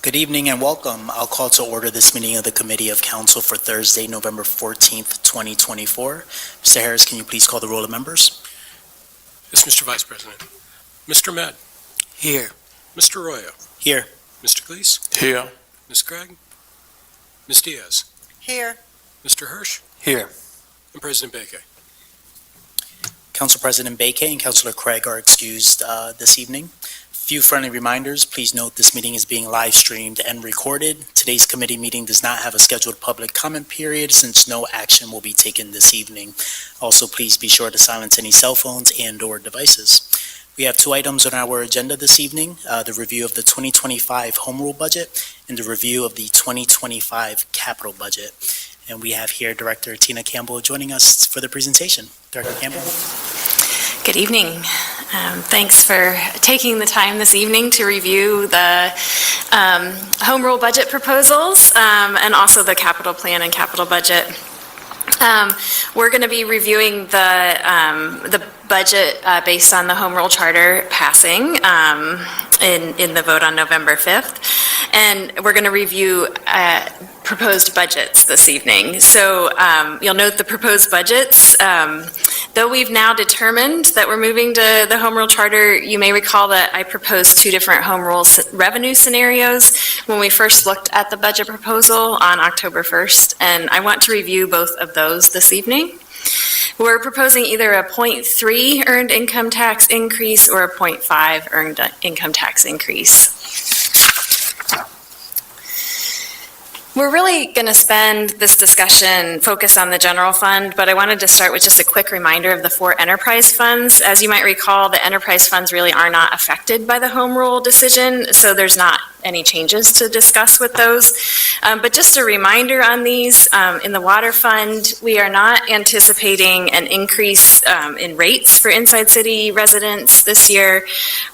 Good evening and welcome. I'll call to order this meeting of the Committee of Council for Thursday, November 14th, 2024. Mr. Harris, can you please call the roll of members? Yes, Mr. Vice President. Mr. Ahmed. Here. Mr. Arroyo. Here. Mr. Cleese. Here. Ms. Craig. Ms. Diaz. Here. Mr. Hirsch. Here. And President Baker. Council President Baker and Councilor Craig are excused this evening. Few friendly reminders. Please note this meeting is being live streamed and recorded. Today's committee meeting does not have a scheduled public comment period since no action will be taken this evening. Also, please be sure to silence any cell phones and/or devices. We have two items on our agenda this evening, the review of the 2025 Home Rule budget and the review of the 2025 capital budget. And we have here Director Tina Campbell joining us for the presentation. Director Campbell. Good evening. Thanks for taking the time this evening to review the Home Rule budget proposals and also the capital plan and capital budget. We're going to be reviewing the budget based on the Home Rule Charter passing in the vote on November 5th. And we're going to review proposed budgets this evening. So you'll note the proposed budgets. Though we've now determined that we're moving to the Home Rule Charter, you may recall that I proposed two different Home Rule revenue scenarios when we first looked at the budget proposal on October 1st, and I want to review both of those this evening. We're proposing either a 0.3 earned income tax increase or a 0.5 earned income tax increase. We're really going to spend this discussion focused on the general fund, but I wanted to start with just a quick reminder of the four enterprise funds. As you might recall, the enterprise funds really are not affected by the Home Rule decision, so there's not any changes to discuss with those. But just a reminder on these, in the water fund, we are not anticipating an increase in rates for inside city residents this year.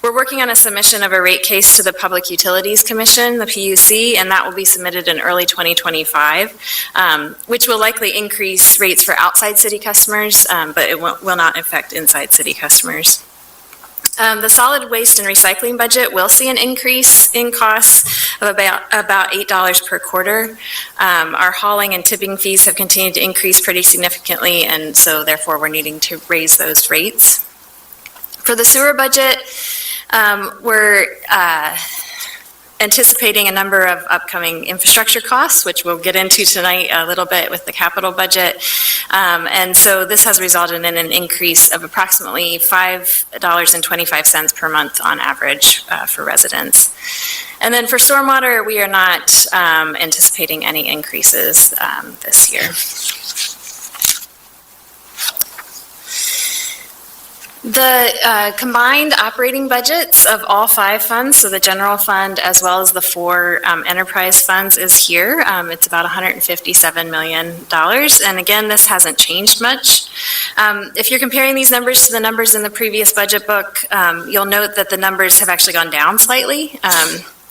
We're working on a submission of a rate case to the Public Utilities Commission, the PUC, and that will be submitted in early 2025, which will likely increase rates for outside city customers, but it will not affect inside city customers. The solid waste and recycling budget will see an increase in costs of about $8 per quarter. Our hauling and tipping fees have continued to increase pretty significantly, and so therefore we're needing to raise those rates. For the sewer budget, we're anticipating a number of upcoming infrastructure costs, which we'll get into tonight a little bit with the capital budget. And so this has resulted in an increase of approximately $5.25 per month on average for residents. And then for stormwater, we are not anticipating any increases this year. The combined operating budgets of all five funds, so the general fund as well as the four enterprise funds, is here. It's about $157 million. And again, this hasn't changed much. If you're comparing these numbers to the numbers in the previous budget book, you'll note that the numbers have actually gone down slightly.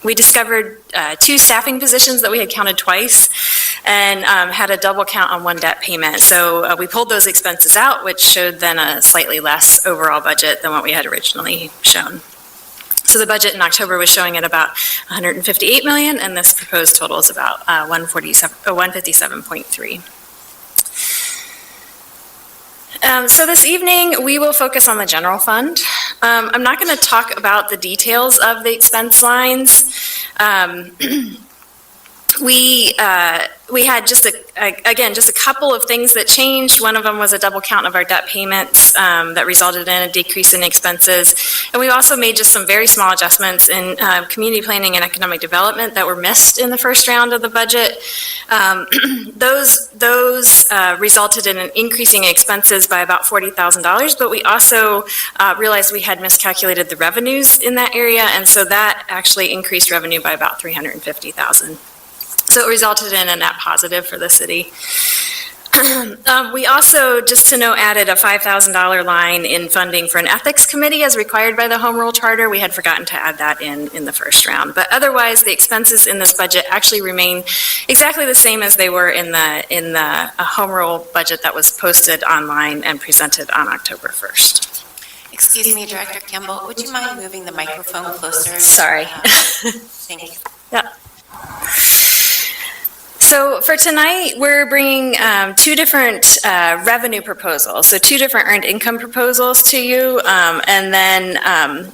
We discovered two staffing positions that we had counted twice and had a double count on one debt payment. So we pulled those expenses out, which showed then a slightly less overall budget than what we had originally shown. So the budget in October was showing at about $158 million, and this proposed total is about $157.3. So this evening, we will focus on the general fund. I'm not going to talk about the details of the expense lines. We had just a couple of things that changed. One of them was a double count of our debt payments that resulted in a decrease in expenses. And we also made just some very small adjustments in community planning and economic development that were missed in the first round of the budget. Those resulted in an increasing expenses by about $40,000, but we also realized we had miscalculated the revenues in that area, and so that actually increased revenue by about $350,000. So it resulted in a net positive for the city. We also, just to note, added a $5,000 line in funding for an ethics committee as required by the Home Rule Charter. We had forgotten to add that in the first round. But otherwise, the expenses in this budget actually remain exactly the same as they were in the Home Rule budget that was posted online and presented on October 1st. Excuse me, Director Campbell, would you mind moving the microphone closer? Sorry. Thank you. Yeah. So for tonight, we're bringing two different revenue proposals, so two different earned income proposals to you, and then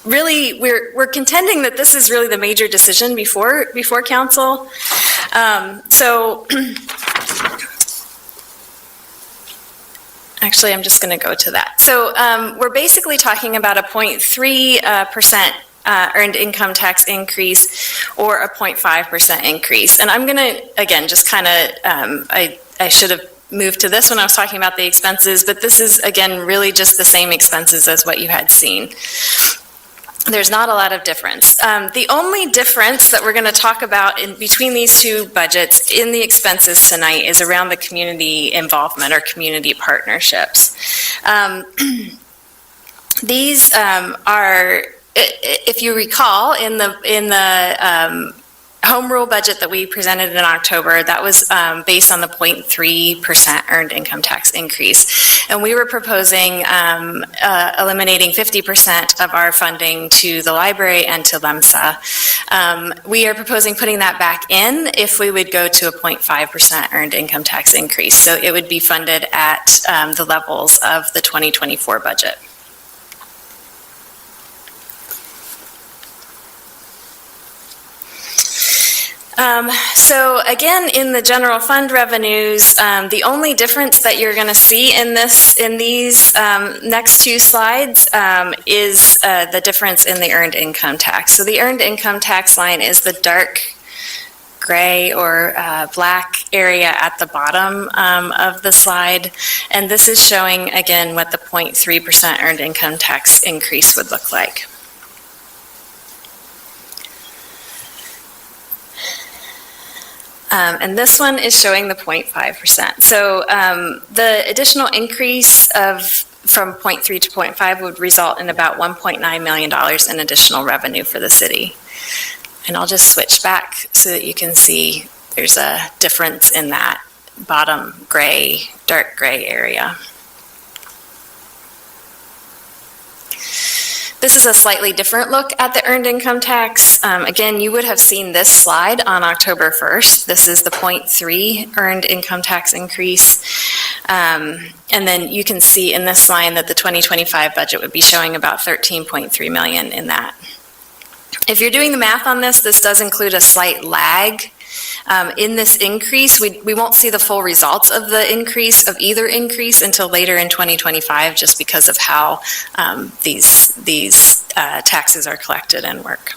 really we're contending that this is really the major decision before council. So actually, I'm just going to go to that. So we're basically talking about a 0.3% earned income tax increase or a 0.5% increase. And I'm going to, again, just kind of, I should have moved to this when I was talking about the expenses, but this is, again, really just the same expenses as what you had seen. There's not a lot of difference. The only difference that we're going to talk about in between these two budgets in the expenses tonight is around the community involvement or community partnerships. These are, if you recall, in the home rule budget that we presented in October, that was based on the 0.3% earned income tax increase. And we were proposing eliminating 50% of our funding to the library and to LEMSA. We are proposing putting that back in if we would go to a 0.5% earned income tax increase. So it would be funded at the levels of the 2024 budget. So again, in the general fund revenues, the only difference that you're going to see in these next two slides is the difference in the earned income tax. So the earned income tax line is the dark gray or black area at the bottom of the slide, and this is showing again what the 0.3% earned income tax increase would look like. And this one is showing the 0.5%. So the additional increase from 0.3 to 0.5 would result in about $1.9 million in additional revenue for the city. And I'll just switch back so that you can see there's a difference in that bottom gray, dark gray area. This is a slightly different look at the earned income tax. Again, you would have seen this slide on October 1st. This is the 0.3 earned income tax increase. And then you can see in this line that the 2025 budget would be showing about $13.3 million in that. If you're doing the math on this, this does include a slight lag. In this increase, we won't see the full results of the increase of either increase until later in 2025, just because of how these taxes are collected and work.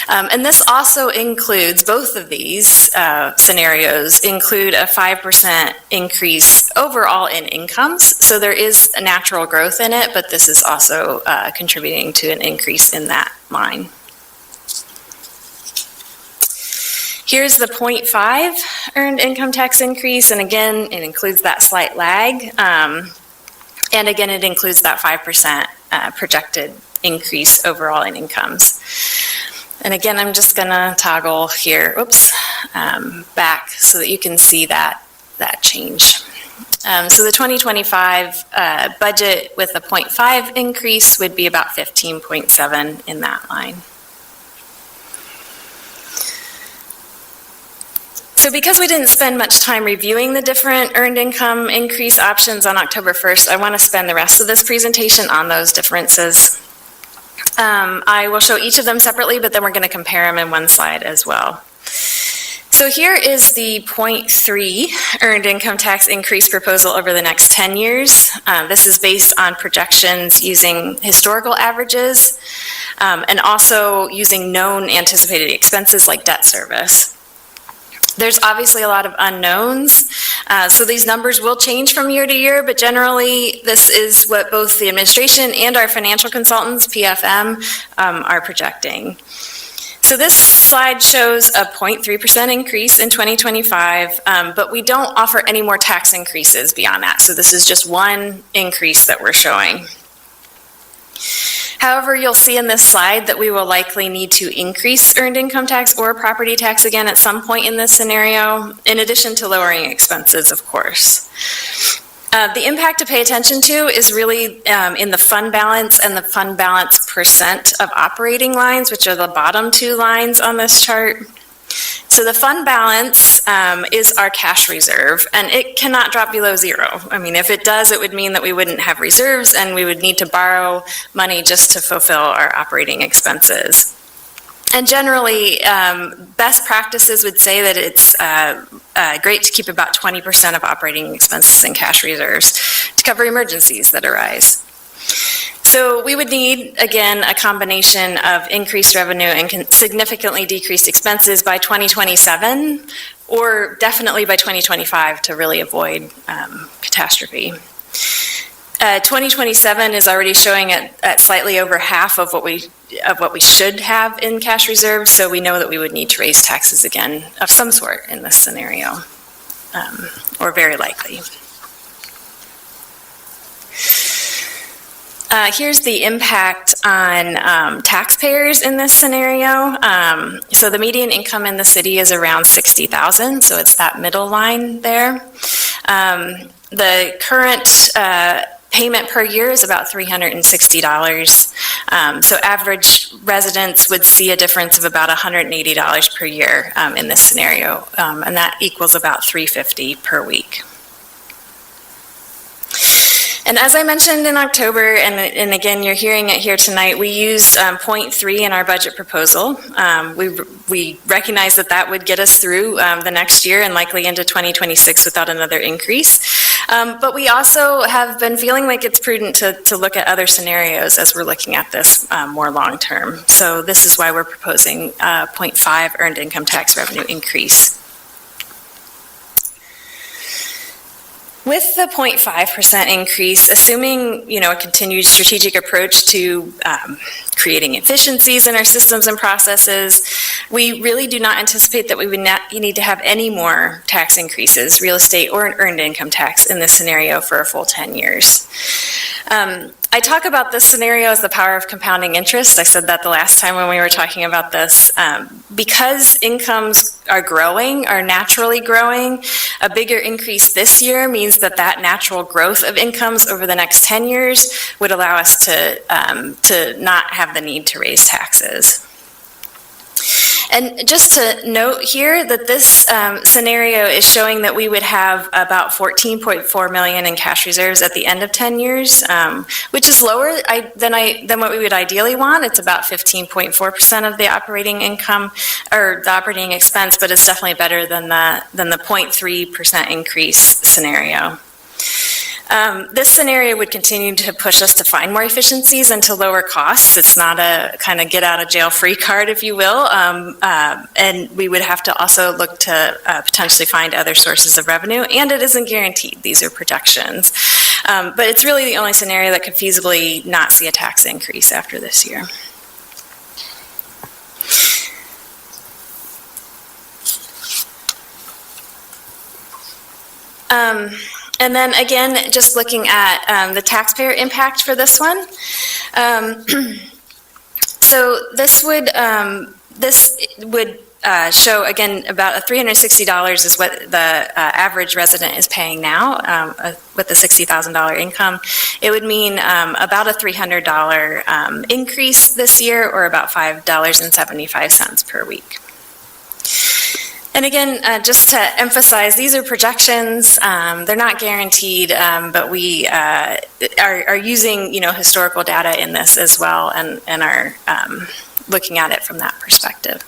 And this also includes, both of these scenarios include a 5% increase overall in incomes. So there is a natural growth in it, but this is also contributing to an increase in that line. Here's the 0.5 earned income tax increase, and again, it includes that slight lag, and again, it includes that 5% projected increase overall in incomes. And again, I'm just going to toggle here, back so that you can see that change. So the 2025 budget with a 0.5 increase would be about 15.7 in that line. So because we didn't spend much time reviewing the different earned income increase options on October 1st, I want to spend the rest of this presentation on those differences. I will show each of them separately, but then we're going to compare them in one slide as well. So here is the 0.3 earned income tax increase proposal over the next 10 years. This is based on projections using historical averages and also using known anticipated expenses like debt service. There's obviously a lot of unknowns, so these numbers will change from year to year, but generally this is what both the administration and our financial consultants, PFM, are projecting. So this slide shows a 0.3% increase in 2025, but we don't offer any more tax increases beyond that, so this is just one increase that we're showing. However, you'll see in this slide that we will likely need to increase earned income tax or property tax again at some point in this scenario, in addition to lowering expenses, of course. The impact to pay attention to is really in the fund balance and the fund balance percent of operating lines, which are the bottom two lines on this chart. So the fund balance is our cash reserve, and it cannot drop below zero. I mean, if it does, it would mean that we wouldn't have reserves and we would need to borrow money just to fulfill our operating expenses. And generally, best practices would say that it's great to keep about 20% of operating expenses in cash reserves to cover emergencies that arise. So we would need, again, a combination of increased revenue and significantly decreased expenses by 2027, or definitely by 2025 to really avoid catastrophe. 2027 is already showing at slightly over half of what we should have in cash reserves, so we know that we would need to raise taxes again of some sort in this scenario, or very likely. Here's the impact on taxpayers in this scenario. So the median income in the city is around $60,000, so it's that middle line there. The current payment per year is about $360. So average residents would see a difference of about $180 per year in this scenario, and that equals about $350 per week. And as I mentioned in October, and again, you're hearing it here tonight, we used 0.3 in our budget proposal. We recognize that that would get us through the next year and likely into 2026 without another increase. But we also have been feeling like it's prudent to look at other scenarios as we're looking at this more long term. So this is why we're proposing 0.5 earned income tax revenue increase. With the 0.5% increase, assuming a continued strategic approach to creating efficiencies in our systems and processes, we really do not anticipate that we would need to have any more tax increases, real estate or an earned income tax in this scenario for a full 10 years. I talk about this scenario as the power of compounding interest. I said that the last time when we were talking about this. Because incomes are growing, are naturally growing, a bigger increase this year means that natural growth of incomes over the next 10 years would allow us to not have the need to raise taxes. And just to note here that this scenario is showing that we would have about $14.4 million in cash reserves at the end of 10 years, which is lower than what we would ideally want. It's about 15.4% of the operating income or the operating expense, but it's definitely better than the 0.3% increase scenario. This scenario would continue to push us to find more efficiencies and to lower costs. It's not a kind of get out of jail free card, if you will. And we would have to also look to potentially find other sources of revenue, and it isn't guaranteed. These are projections. But it's really the only scenario that could feasibly not see a tax increase after this year. And then again, just looking at the taxpayer impact for this one. So this would show, again, about $360 is what the average resident is paying now with the $60,000 income. It would mean about a $300 increase this year, or about $5.75 per week. And again, just to emphasize, these are projections. They're not guaranteed, but we are using, historical data in this as well, and are looking at it from that perspective.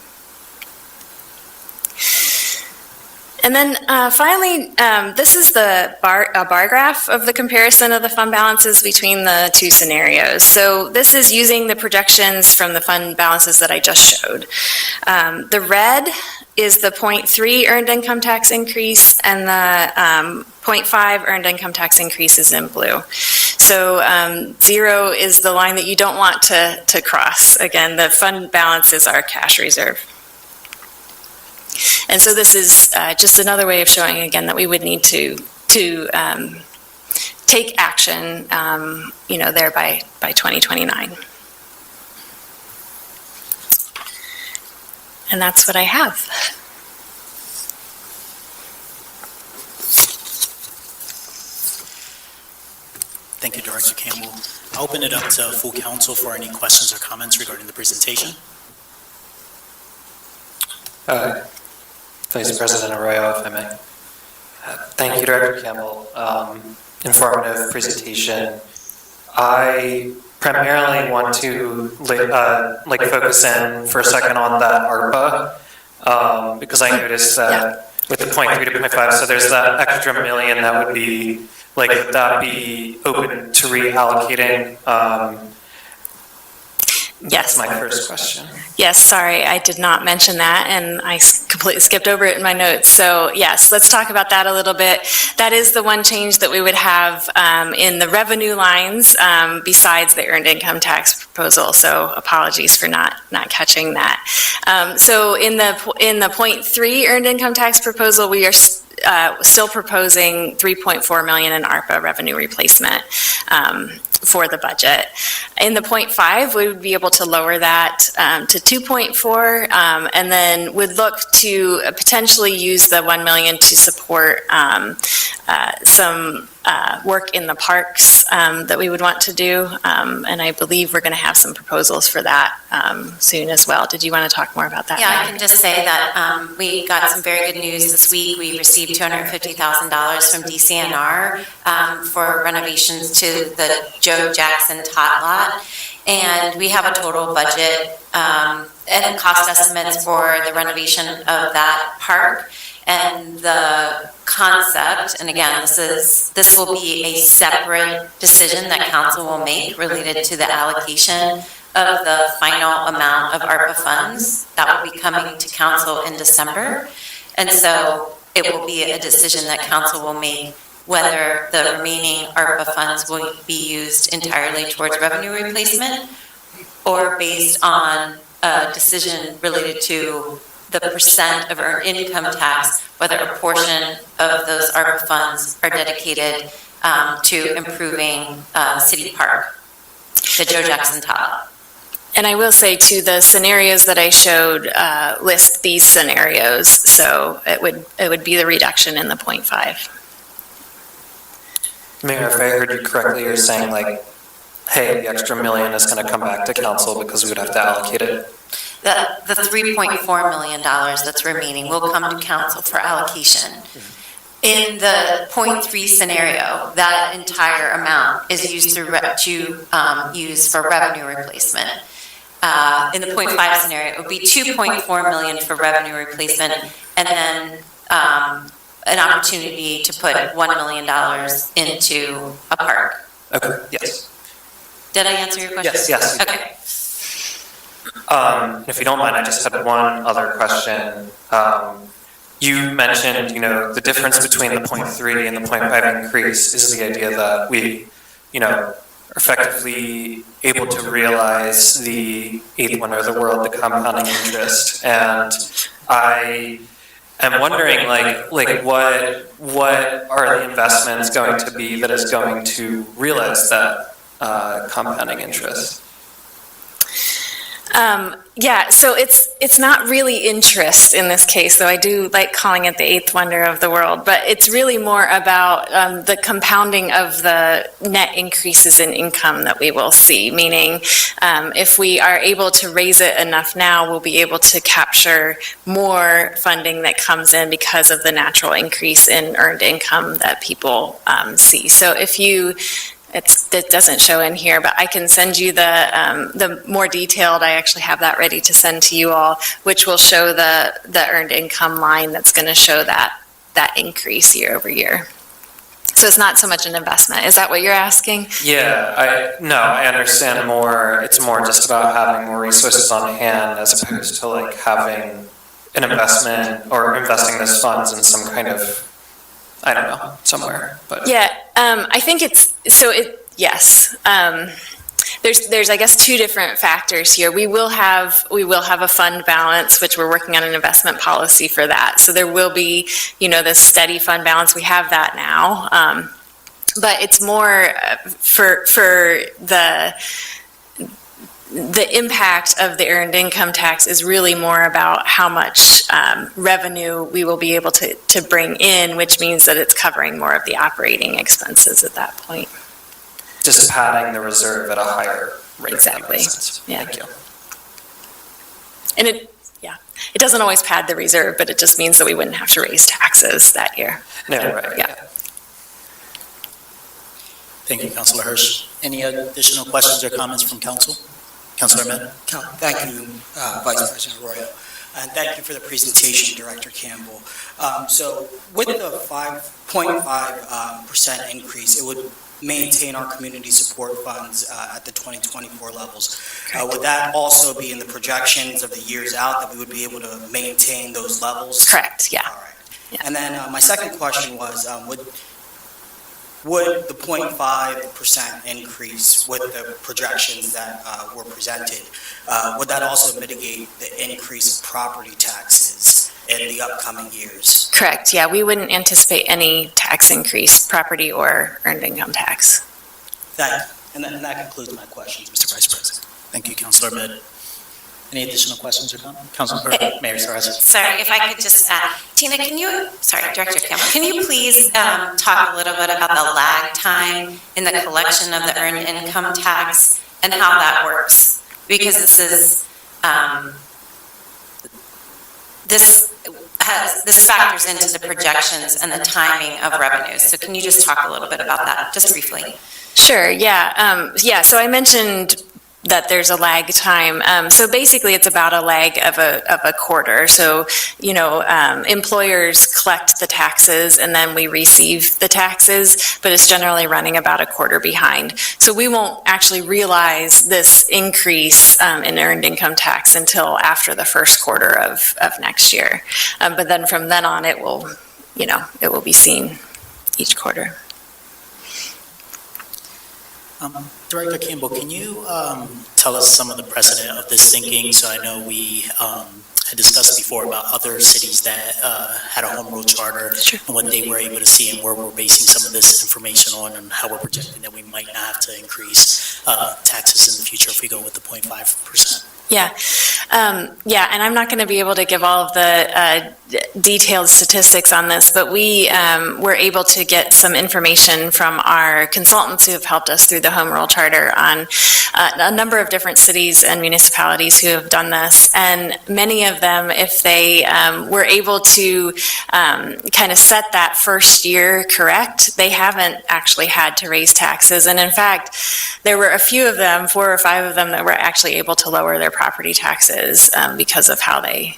And then finally, this is the bar graph of the comparison of the fund balances between the two scenarios. So this is using the projections from the fund balances that I just showed. The red is the 0.3 earned income tax increase, and the 0.5 earned income tax increase is in blue. So 0 is the line that you don't want to cross. Again, the fund balance is our cash reserve. And so this is just another way of showing, again, that we would need to take action, there by 2029. And that's what I have. Thank you, Director Campbell. I'll open it up to full council for any questions or comments regarding the presentation. Vice President Arroyo, if I may. Thank you, Director Campbell. Informative presentation. I primarily want to focus in for a second on that ARPA, because I noticed that with the 0.3 to 0.5, so there's that extra million that would be, would that be open to reallocating? Yes. That's my first question. Yes, sorry, I did not mention that, and I completely skipped over it in my notes. So yes, let's talk about that a little bit. That is the one change that we would have in the revenue lines besides the earned income tax proposal. So apologies for not catching that. So in the 0.3 earned income tax proposal, we are still proposing $3.4 million in ARPA revenue replacement for the budget. In the 0.5, we would be able to lower that to 2.4, and then would look to potentially use the 1 million to support some work in the parks that we would want to do, and I believe we're going to have some proposals for that soon as well. Did you want to talk more about that? Yeah, I can just say that we got some very good news this week. We received $250,000 from DCNR for renovations to the Joe Jackson Tot Lot, and we have a total budget and cost estimates for the renovation of that park. And the concept, and again, this will be a separate decision that council will make related to the allocation of the final amount of ARPA funds that will be coming to council in December. And so it will be a decision that council will make whether the remaining ARPA funds will be used entirely towards revenue replacement or based on a decision related to the percent of earned income tax, whether a portion of those ARPA funds are dedicated to improving City Park, the Joe Jackson Tot. And I will say too, the scenarios that I showed list these scenarios, so it would be the reduction in the 0.5. Mayor, if I heard you correctly, you're saying hey, the extra million is going to come back to council because we would have to allocate it. The $3.4 million that's remaining will come to council for allocation. In the 0.3 scenario, that entire amount is used to use for revenue replacement. In the 0.5 scenario, it would be $2.4 million for revenue replacement, and then an opportunity to put $1 million into a park. Okay, yes. Did I answer your question? Yes. Okay. If you don't mind, I just had one other question. You mentioned, the difference between the 0.3 and the 0.5 increase is the idea that we, are effectively able to realize the eighth wonder of the world, the compounding interest. And I am wondering, what are the investments going to be that is going to realize that compounding interest? Yeah, so it's not really interest in this case, though I do like calling it the eighth wonder of the world, but it's really more about the compounding of the net increases in income that we will see, meaning if we are able to raise it enough now, we'll be able to capture more funding that comes in because of the natural increase in earned income that people see. So if you it doesn't show in here, but I can send you the more detailed. I actually have that ready to send to you all, which will show the earned income line that's going to show that increase year over year. So it's not so much an investment. Is that what you're asking? Yeah, I understand more. It's more just about having more resources on hand as opposed to having an investment or investing those funds in some kind of, I don't know, somewhere. But yeah, I think yes. There's I guess two different factors here. We will have a fund balance, which we're working on an investment policy for that. So there will be, this steady fund balance. We have that now, but it's more for the impact of the earned income tax is really more about how much revenue we will be able to bring in, which means that it's covering more of the operating expenses at that point. just padding the reserve at a higher rate. Exactly. That makes sense. Yeah. Thank you. And it doesn't always pad the reserve, but it just means that we wouldn't have to raise taxes that year. No, right. Yeah. Thank you, Councilor Hirsch. Any additional questions or comments from council? Councilor Ahmed? Thank you, Vice President Arroyo. And thank you for the presentation, Director Campbell. So with the 5.5% increase, it would maintain our community support funds at the 2024 levels. Would that also be in the projections of the years out, that we would be able to maintain those levels? Correct, yeah. All right. Yeah. And then my second question was, would the 0.5% increase with the projections that were presented, would that also mitigate the increase in property taxes in the upcoming years? Correct, yeah. We wouldn't anticipate any tax increase, property or earned income tax. And that concludes my questions, Mr. Vice President. Thank you, Councilor Ahmed. Any additional questions or comments? Councilor Mayor Sarazi. Sorry, if I could just, Tina, Director Campbell, can you please talk a little bit about the lag time in the collection of the earned income tax and how that works? Because this factors into the projections and the timing of revenues. So can you just talk a little bit about that, just briefly? Sure, yeah. So I mentioned that there's a lag time. So basically, it's about a lag of a quarter. So, employers collect the taxes and then we receive the taxes, but it's generally running about a quarter behind. So we won't actually realize this increase in earned income tax until after the first quarter of next year. But then from then on, it will be seen each quarter. Director Campbell, can you tell us some of the precedent of this thinking? So I know we had discussed before about other cities that had a home rule charter. Sure. And what they were able to see and where we're basing some of this information on, and how we're projecting that we might not have to increase taxes in the future if we go with the 0.5%. Yeah, and I'm not going to be able to give all of the detailed statistics on this, but we were able to get some information from our consultants who have helped us through the Home Rule Charter on a number of different cities and municipalities who have done this, and many of them, if they were able to kind of set that first year correct, they haven't actually had to raise taxes, and in fact, there were a few of them, 4 or 5 of them, that were actually able to lower their property taxes because of how they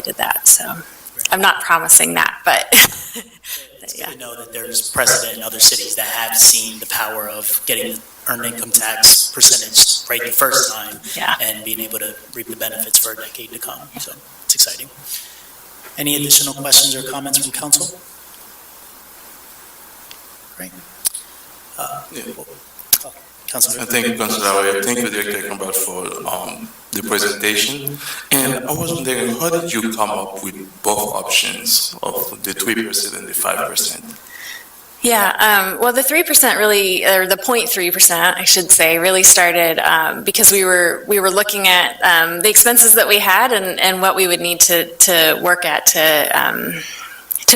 did that. So I'm not promising that, but It's good to know that there's precedent in other cities that have seen the power of getting the earned income tax percentage right the first time, Yeah. and being able to reap the benefits for a decade to come. So it's exciting. Any additional questions or comments from council? Great. Councilor. Thank you, Councilor Arroyo. Thank you, Director Campbell, for the presentation. And I was wondering, how did you come up with both options of the 3% and the 5%? Yeah, well, the 3% really, or the 0.3%, I should say, really started because we were looking at the expenses that we had and what we would need to work at to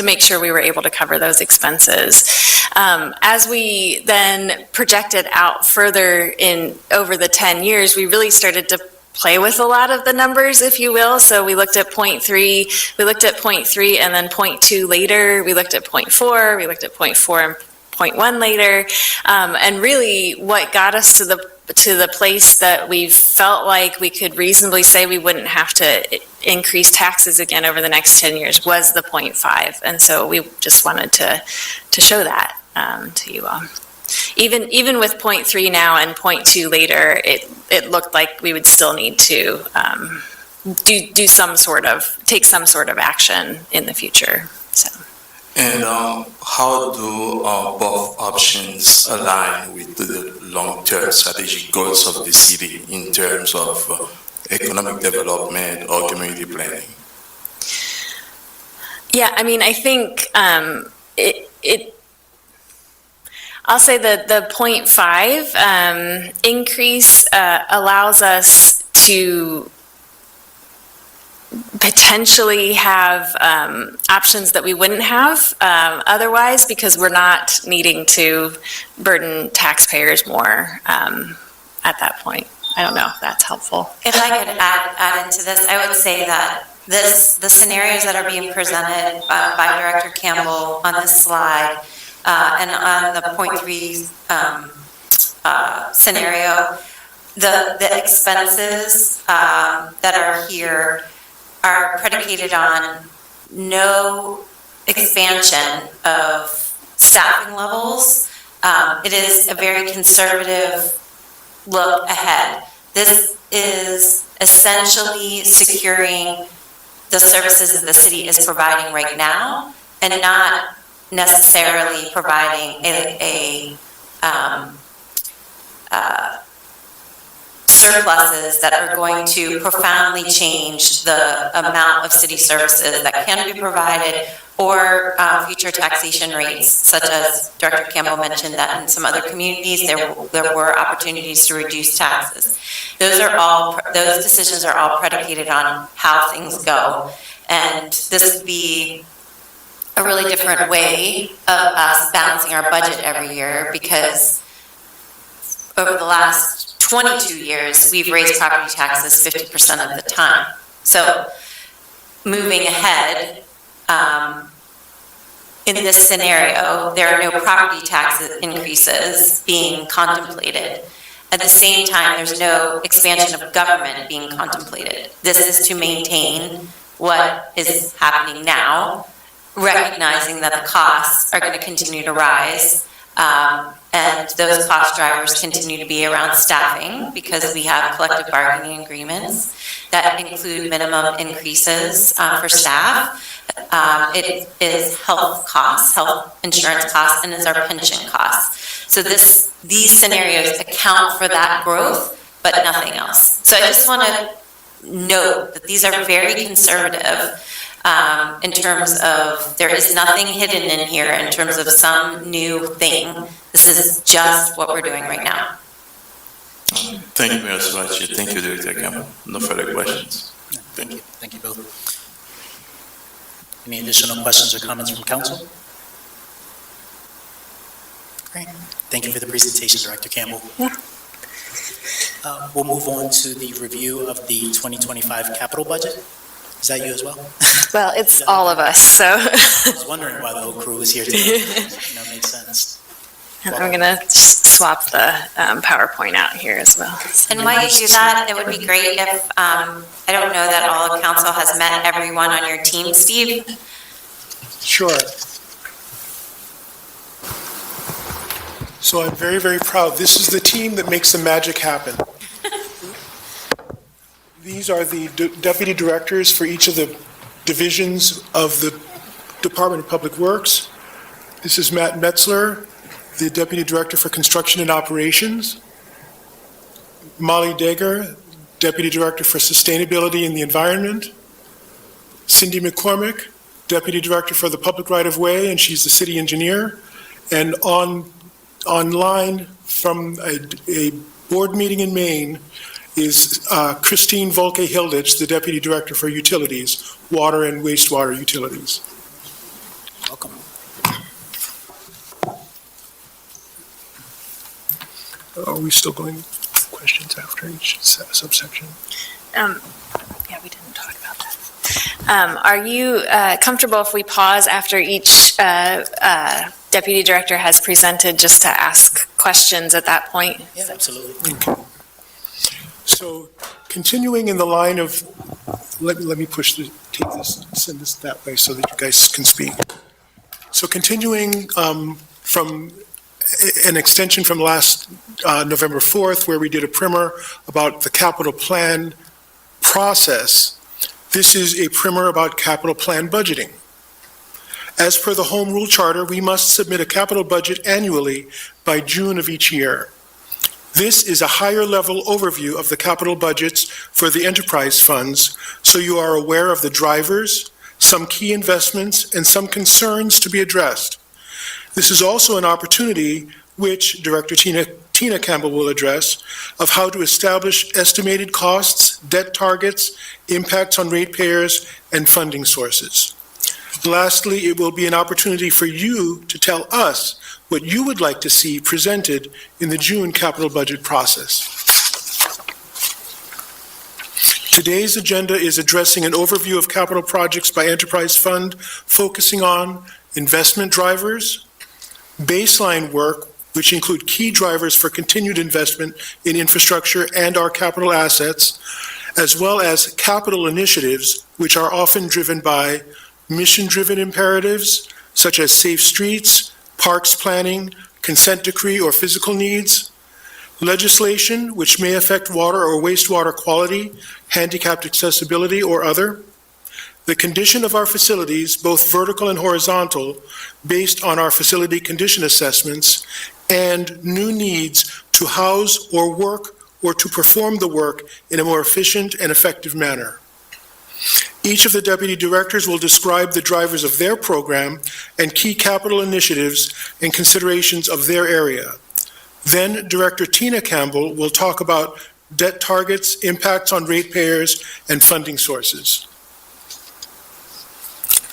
make sure we were able to cover those expenses. As we then projected out further over the 10 years, we really started to play with a lot of the numbers, if you will. So we looked at 0.3, and then 0.2 later, we looked at 0.4, we looked at 0.4 and 0.1 later. And really what got us to the place that we felt like we could reasonably say we wouldn't have to increase taxes again over the next 10 years was the 0.5. And so we just wanted to show that to you all. Even with 0.3 now and 0.2 later, it looked like we would still need to take some sort of action in the future. So. And how do both options align with the long-term strategic goals of the city in terms of economic development or community planning? Yeah, I mean, I think I'll say that the 0.5 increase allows us to potentially have options that we wouldn't have otherwise, because we're not needing to burden taxpayers more at that point. I don't know if that's helpful. If I could add into this, I would say that the scenarios that are being presented by Director Campbell on this slide and on the .3 scenario, the expenses that are here are predicated on no expansion of staffing levels. It is a very conservative look ahead. This is essentially securing the services that the city is providing right now and not necessarily providing a surpluses that are going to profoundly change the amount of city services that can be provided or future taxation rates, such as Director Campbell mentioned that in some other communities there were opportunities to reduce taxes. Those decisions are all predicated on how things go, and this would be a really different way of us balancing our budget every year, because over the last 22 years, we've raised property taxes 50% of the time. So moving ahead, in this scenario, there are no property tax increases being contemplated. At the same time, there's no expansion of government being contemplated. This is to maintain what is happening now, recognizing that the costs are going to continue to rise. And those cost drivers continue to be around staffing, because we have collective bargaining agreements that include minimum increases for staff. It is health costs, health insurance costs, and is our pension costs. So these scenarios account for that growth, but nothing else. So I just want to note that these are very conservative in terms of there is nothing hidden in here in terms of some new thing. This is just what we're doing right now. Thank you very much. Thank you, Director Campbell. No further questions. Thank you. Thank you both. Any additional questions or comments from council? Great. Thank you for the presentation, Director Campbell. Yeah. We'll move on to the review of the 2025 capital budget. Is that you as well? Well, it's all of us, so. I was wondering why the whole crew was here today. That makes sense. And I'm going to swap the PowerPoint out here as well. And while you do that, it would be great if, I don't know that all of council has met everyone on your team, Steve. Sure. So I'm very, very proud. This is the team that makes the magic happen. These are the deputy directors for each of the divisions of the Department of Public Works. This is Matt Metzler, the deputy director for construction and operations. Molly Dager, deputy director for sustainability and the environment. Cindy McCormick, deputy director for the public right-of-way, and she's the city engineer. And online from a board meeting in Maine is Christine Volke-Hilditch, the deputy director for utilities, water and wastewater utilities. Welcome. Are we still going questions after each subsection? Yeah, we didn't talk about that. Are you comfortable if we pause after each deputy director has presented, just to ask questions at that point? Yeah, absolutely. Okay. So continuing in the line of, let me send this that way so that you guys can speak. So continuing from an extension from last November 4th, where we did a primer about the capital plan process, this is a primer about capital plan budgeting. As per the Home Rule Charter, we must submit a capital budget annually by June of each year. This is a higher level overview of the capital budgets for the enterprise funds, so you are aware of the drivers, some key investments, and some concerns to be addressed. This is also an opportunity which Director Tina Tina Campbell will address, of how to establish estimated costs, debt targets, impacts on ratepayers, and funding sources. Lastly, it will be an opportunity for you to tell us what you would like to see presented in the June capital budget process. Today's agenda is addressing an overview of capital projects by enterprise fund, focusing on investment drivers, baseline work, which include key drivers for continued investment in infrastructure and our capital assets, as well as capital initiatives, which are often driven by mission-driven imperatives, such as safe streets, parks planning, consent decree or physical needs, legislation which may affect water or wastewater quality, handicapped accessibility, or other, the condition of our facilities, both vertical and horizontal, based on our facility condition assessments, and new needs to house or work or to perform the work in a more efficient and effective manner. Each of the deputy directors will describe the drivers of their program and key capital initiatives and considerations of their area. Then Director Tina Campbell will talk about debt targets, impacts on ratepayers, and funding sources.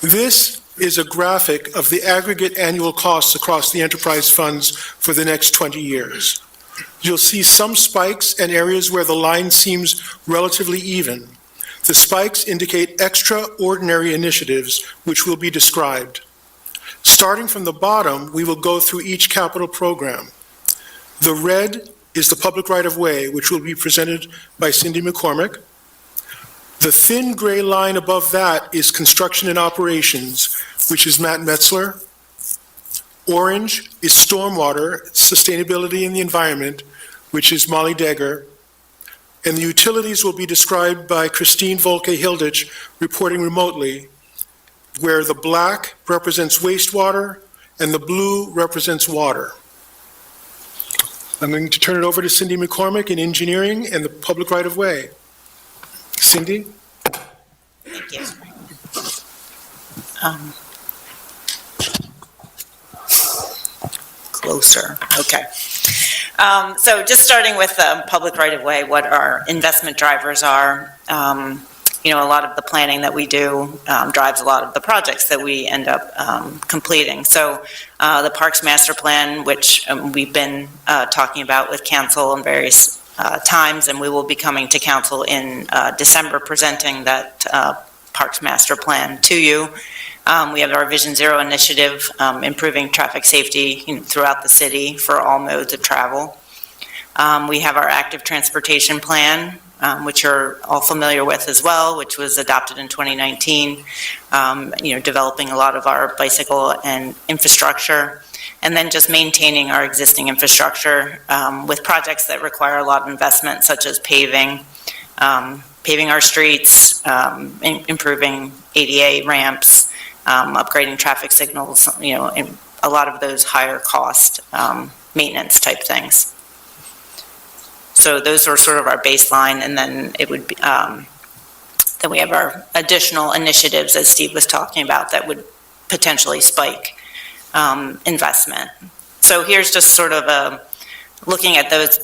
This is a graphic of the aggregate annual costs across the enterprise funds for the next 20 years. You'll see some spikes and areas where the line seems relatively even. The spikes indicate extraordinary initiatives, which will be described. Starting from the bottom, we will go through each capital program. The red is the public right-of-way, which will be presented by Cindy McCormick. The thin gray line above that is construction and operations, which is Matt Metzler. Orange is stormwater, sustainability and the environment, which is Molly Degger. And the utilities will be described by Christine Volke-Hilditch, reporting remotely, where the black represents wastewater and the blue represents water. I'm going to turn it over to Cindy McCormick in engineering and the public right-of-way. Cindy? Thank you. Closer, okay. So just starting with public right-of-way, what our investment drivers are. A lot of the planning that we do drives a lot of the projects that we end up completing. So the Parks Master Plan, which we've been talking about with council on various times, and we will be coming to council in December presenting that Parks Master Plan to you. We have our Vision Zero initiative, improving traffic safety throughout the city for all modes of travel. We have our active transportation plan, which you're all familiar with as well, which was adopted in 2019, developing a lot of our bicycle and infrastructure, and then just maintaining our existing infrastructure with projects that require a lot of investment, such as paving our streets, improving ADA ramps, upgrading traffic signals, and a lot of those higher cost maintenance type things. So those are sort of our baseline, and then it would be, then we have our additional initiatives, as Steve was talking about, that would potentially spike investment. So here's just sort of looking at those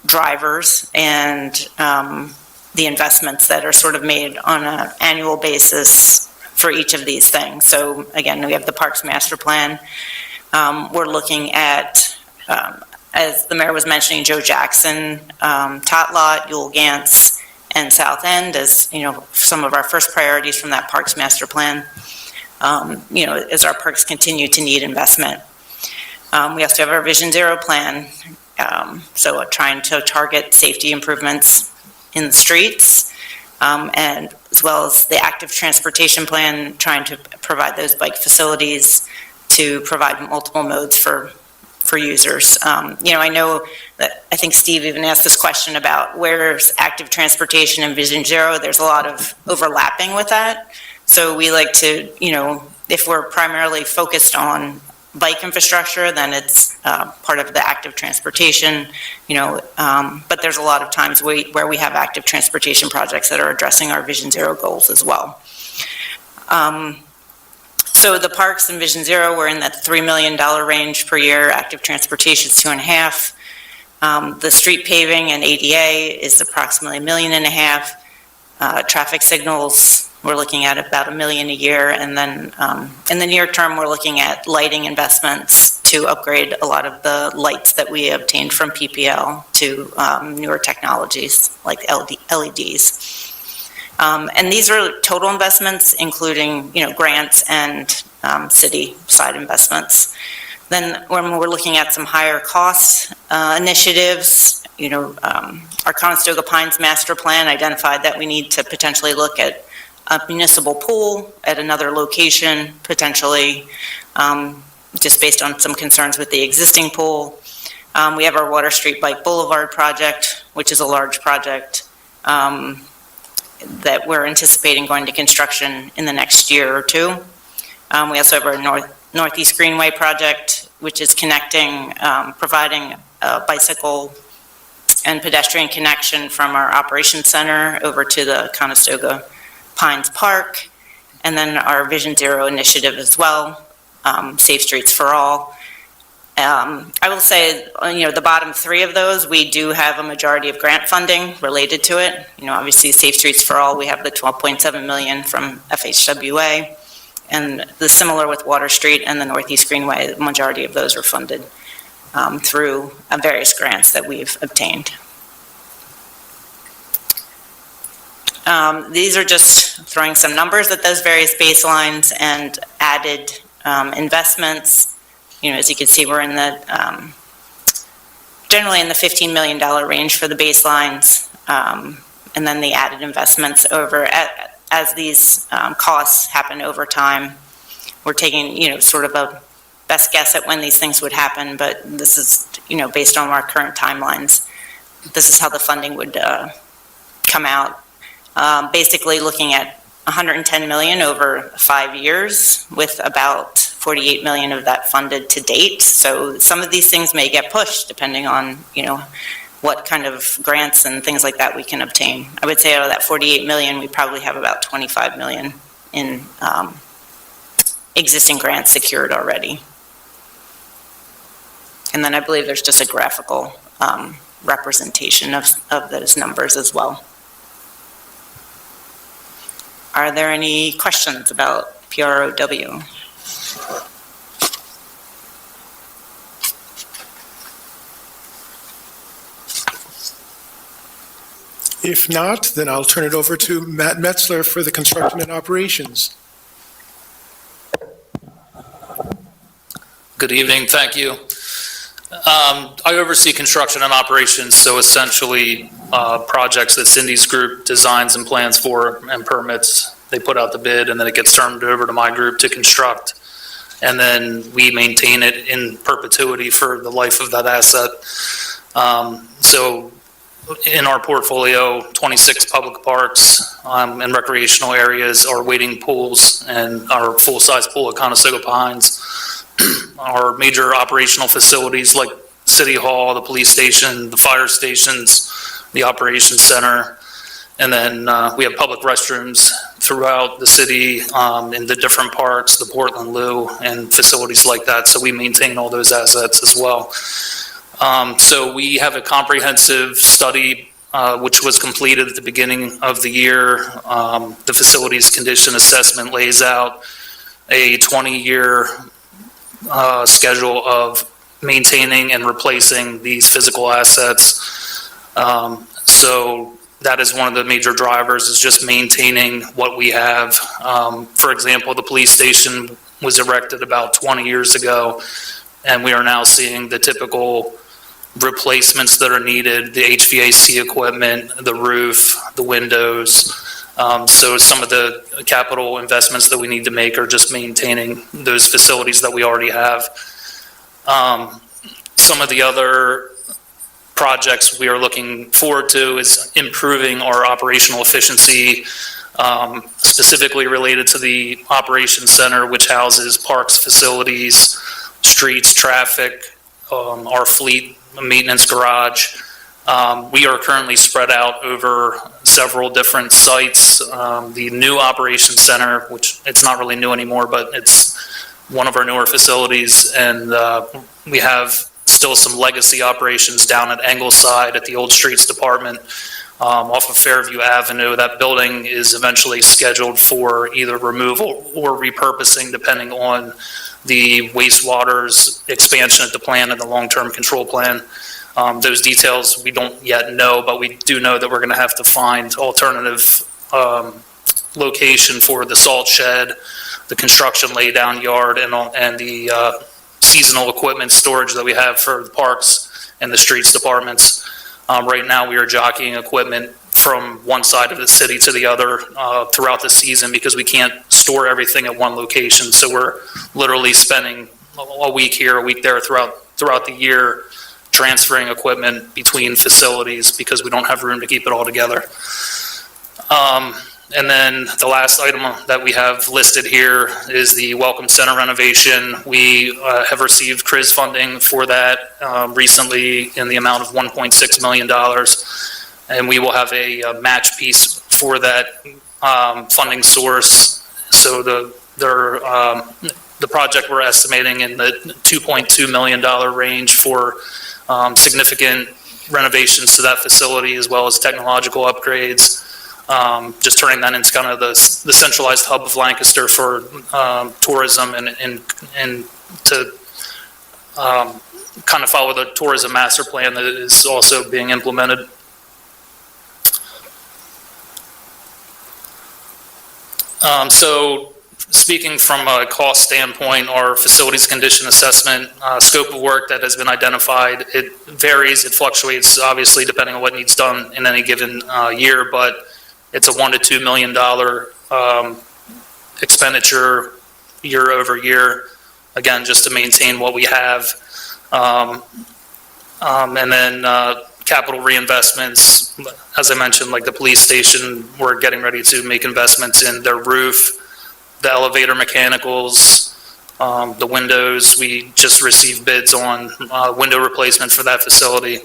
drivers and the investments that are sort of made on an annual basis for each of these things. So again, we have the Parks Master Plan. We're looking at, as the mayor was mentioning, Joe Jackson, Tot Lot, Ewell Gantz, and South End as, some of our first priorities from that Parks Master Plan, as our parks continue to need investment. We also have our Vision Zero plan, so trying to target safety improvements in the streets, and as well as the active transportation plan, trying to provide those bike facilities to provide multiple modes for users. I know that, I think Steve even asked this question about where's active transportation and Vision Zero. There's a lot of overlapping with that. So we like to, if we're primarily focused on bike infrastructure, then it's part of the active transportation, but there's a lot of times where we have active transportation projects that are addressing our Vision Zero goals as well. So the parks and Vision Zero, we're in that $3 million range per year. Active transportation is 2.5. The street paving and ADA is approximately $1.5 million. Traffic signals, we're looking at about $1 million a year. And then in the near term, we're looking at lighting investments to upgrade a lot of the lights that we obtained from PPL to newer technologies like LEDs. And these are total investments, including, grants and city side investments. Then when we're looking at some higher cost initiatives, our Conestoga Pines master plan identified that we need to potentially look at a municipal pool at another location, potentially, just based on some concerns with the existing pool. We have our Water Street Bike Boulevard project, which is a large project that we're anticipating going to construction in the next year or two. We also have our Northeast Greenway project, which is connecting, providing a bicycle and pedestrian connection from our operations center over to the Conestoga Pines Park. And then our Vision Zero initiative as well, Safe Streets for All. I will say, the bottom three of those, we do have a majority of grant funding related to it. Obviously Safe Streets for All, we have the $12.7 million from FHWA. And the similar with Water Street and the Northeast Greenway, the majority of those are funded through various grants that we've obtained. These are just throwing some numbers at those various baselines and added investments. As you can see, we're in the generally in the $15 million range for the baselines, and then the added investments over as these costs happen over time. We're taking, sort of a best guess at when these things would happen, but this is, based on our current timelines, this is how the funding would come out. Basically looking at $110 million over 5 years, with about $48 million of that funded to date. So some of these things may get pushed depending on, what kind of grants and things like that we can obtain. I would say out of that $48 million, we probably have about $25 million in existing grants secured already. And then I believe there's just a graphical representation of those numbers as well. Are there any questions about PROW? If not, then I'll turn it over to Matt Metzler for the construction and operations. Good evening, thank you. I oversee construction and operations, so essentially projects that Cindy's group designs and plans for and permits. They put out the bid and then it gets turned over to my group to construct. And then we maintain it in perpetuity for the life of that asset. So in our portfolio, 26 public parks and recreational areas, our waiting pools, and our full-size pool at Conestoga Pines. Our major operational facilities like City Hall, the police station, the fire stations, the operations center, and then we have public restrooms throughout the city in the different parks, the Portland Loo, and facilities like that. So we maintain all those assets as well. So we have a comprehensive study which was completed at the beginning of the year. The facilities condition assessment lays out a 20-year schedule of maintaining and replacing these physical assets. So that is one of the major drivers, is just maintaining what we have. For example, the police station was erected about 20 years ago, and we are now seeing the typical replacements that are needed, the HVAC equipment, the roof, the windows. So some of the capital investments that we need to make are just maintaining those facilities that we already have. Some of the other projects we are looking forward to is improving our operational efficiency, specifically related to the operations center, which houses parks, facilities, streets, traffic, our fleet maintenance garage. We are currently spread out over several different sites. The new operations center, which it's not really new anymore, but it's one of our newer facilities, and we have still some legacy operations down at Engleside at the Old Streets Department off of Fairview Avenue. That building is eventually scheduled for either removal or repurposing, depending on the wastewater's expansion at the plant and the long-term control plan. Those details we don't yet know, but we do know that we're going to have to find alternative location for the salt shed, the construction laydown yard, and the seasonal equipment storage that we have for the parks and the streets departments. Right now, we are jockeying equipment from one side of the city to the other throughout the season because we can't store everything at one location. So we're literally spending a week here, a week there throughout the year transferring equipment between facilities because we don't have room to keep it all together. And then the last item that we have listed here is the Welcome Center renovation. We have received CRIZ funding for that recently in the amount of $1.6 million. And we will have a match piece for that funding source. So the project we're estimating in the $2.2 million range for significant renovations to that facility as well as technological upgrades. Just turning that into kind of the centralized hub of Lancaster for tourism and to kind of follow the tourism master plan that is also being implemented. So speaking from a cost standpoint, our facilities condition assessment scope of work that has been identified, it varies, it fluctuates obviously depending on what needs done in any given year, but it's a $1 to $2 million expenditure year over year, again, just to maintain what we have. And then capital reinvestments, as I mentioned, like the police station, we're getting ready to make investments in their roof, the elevator mechanicals, the windows. We just received bids on window replacement for that facility.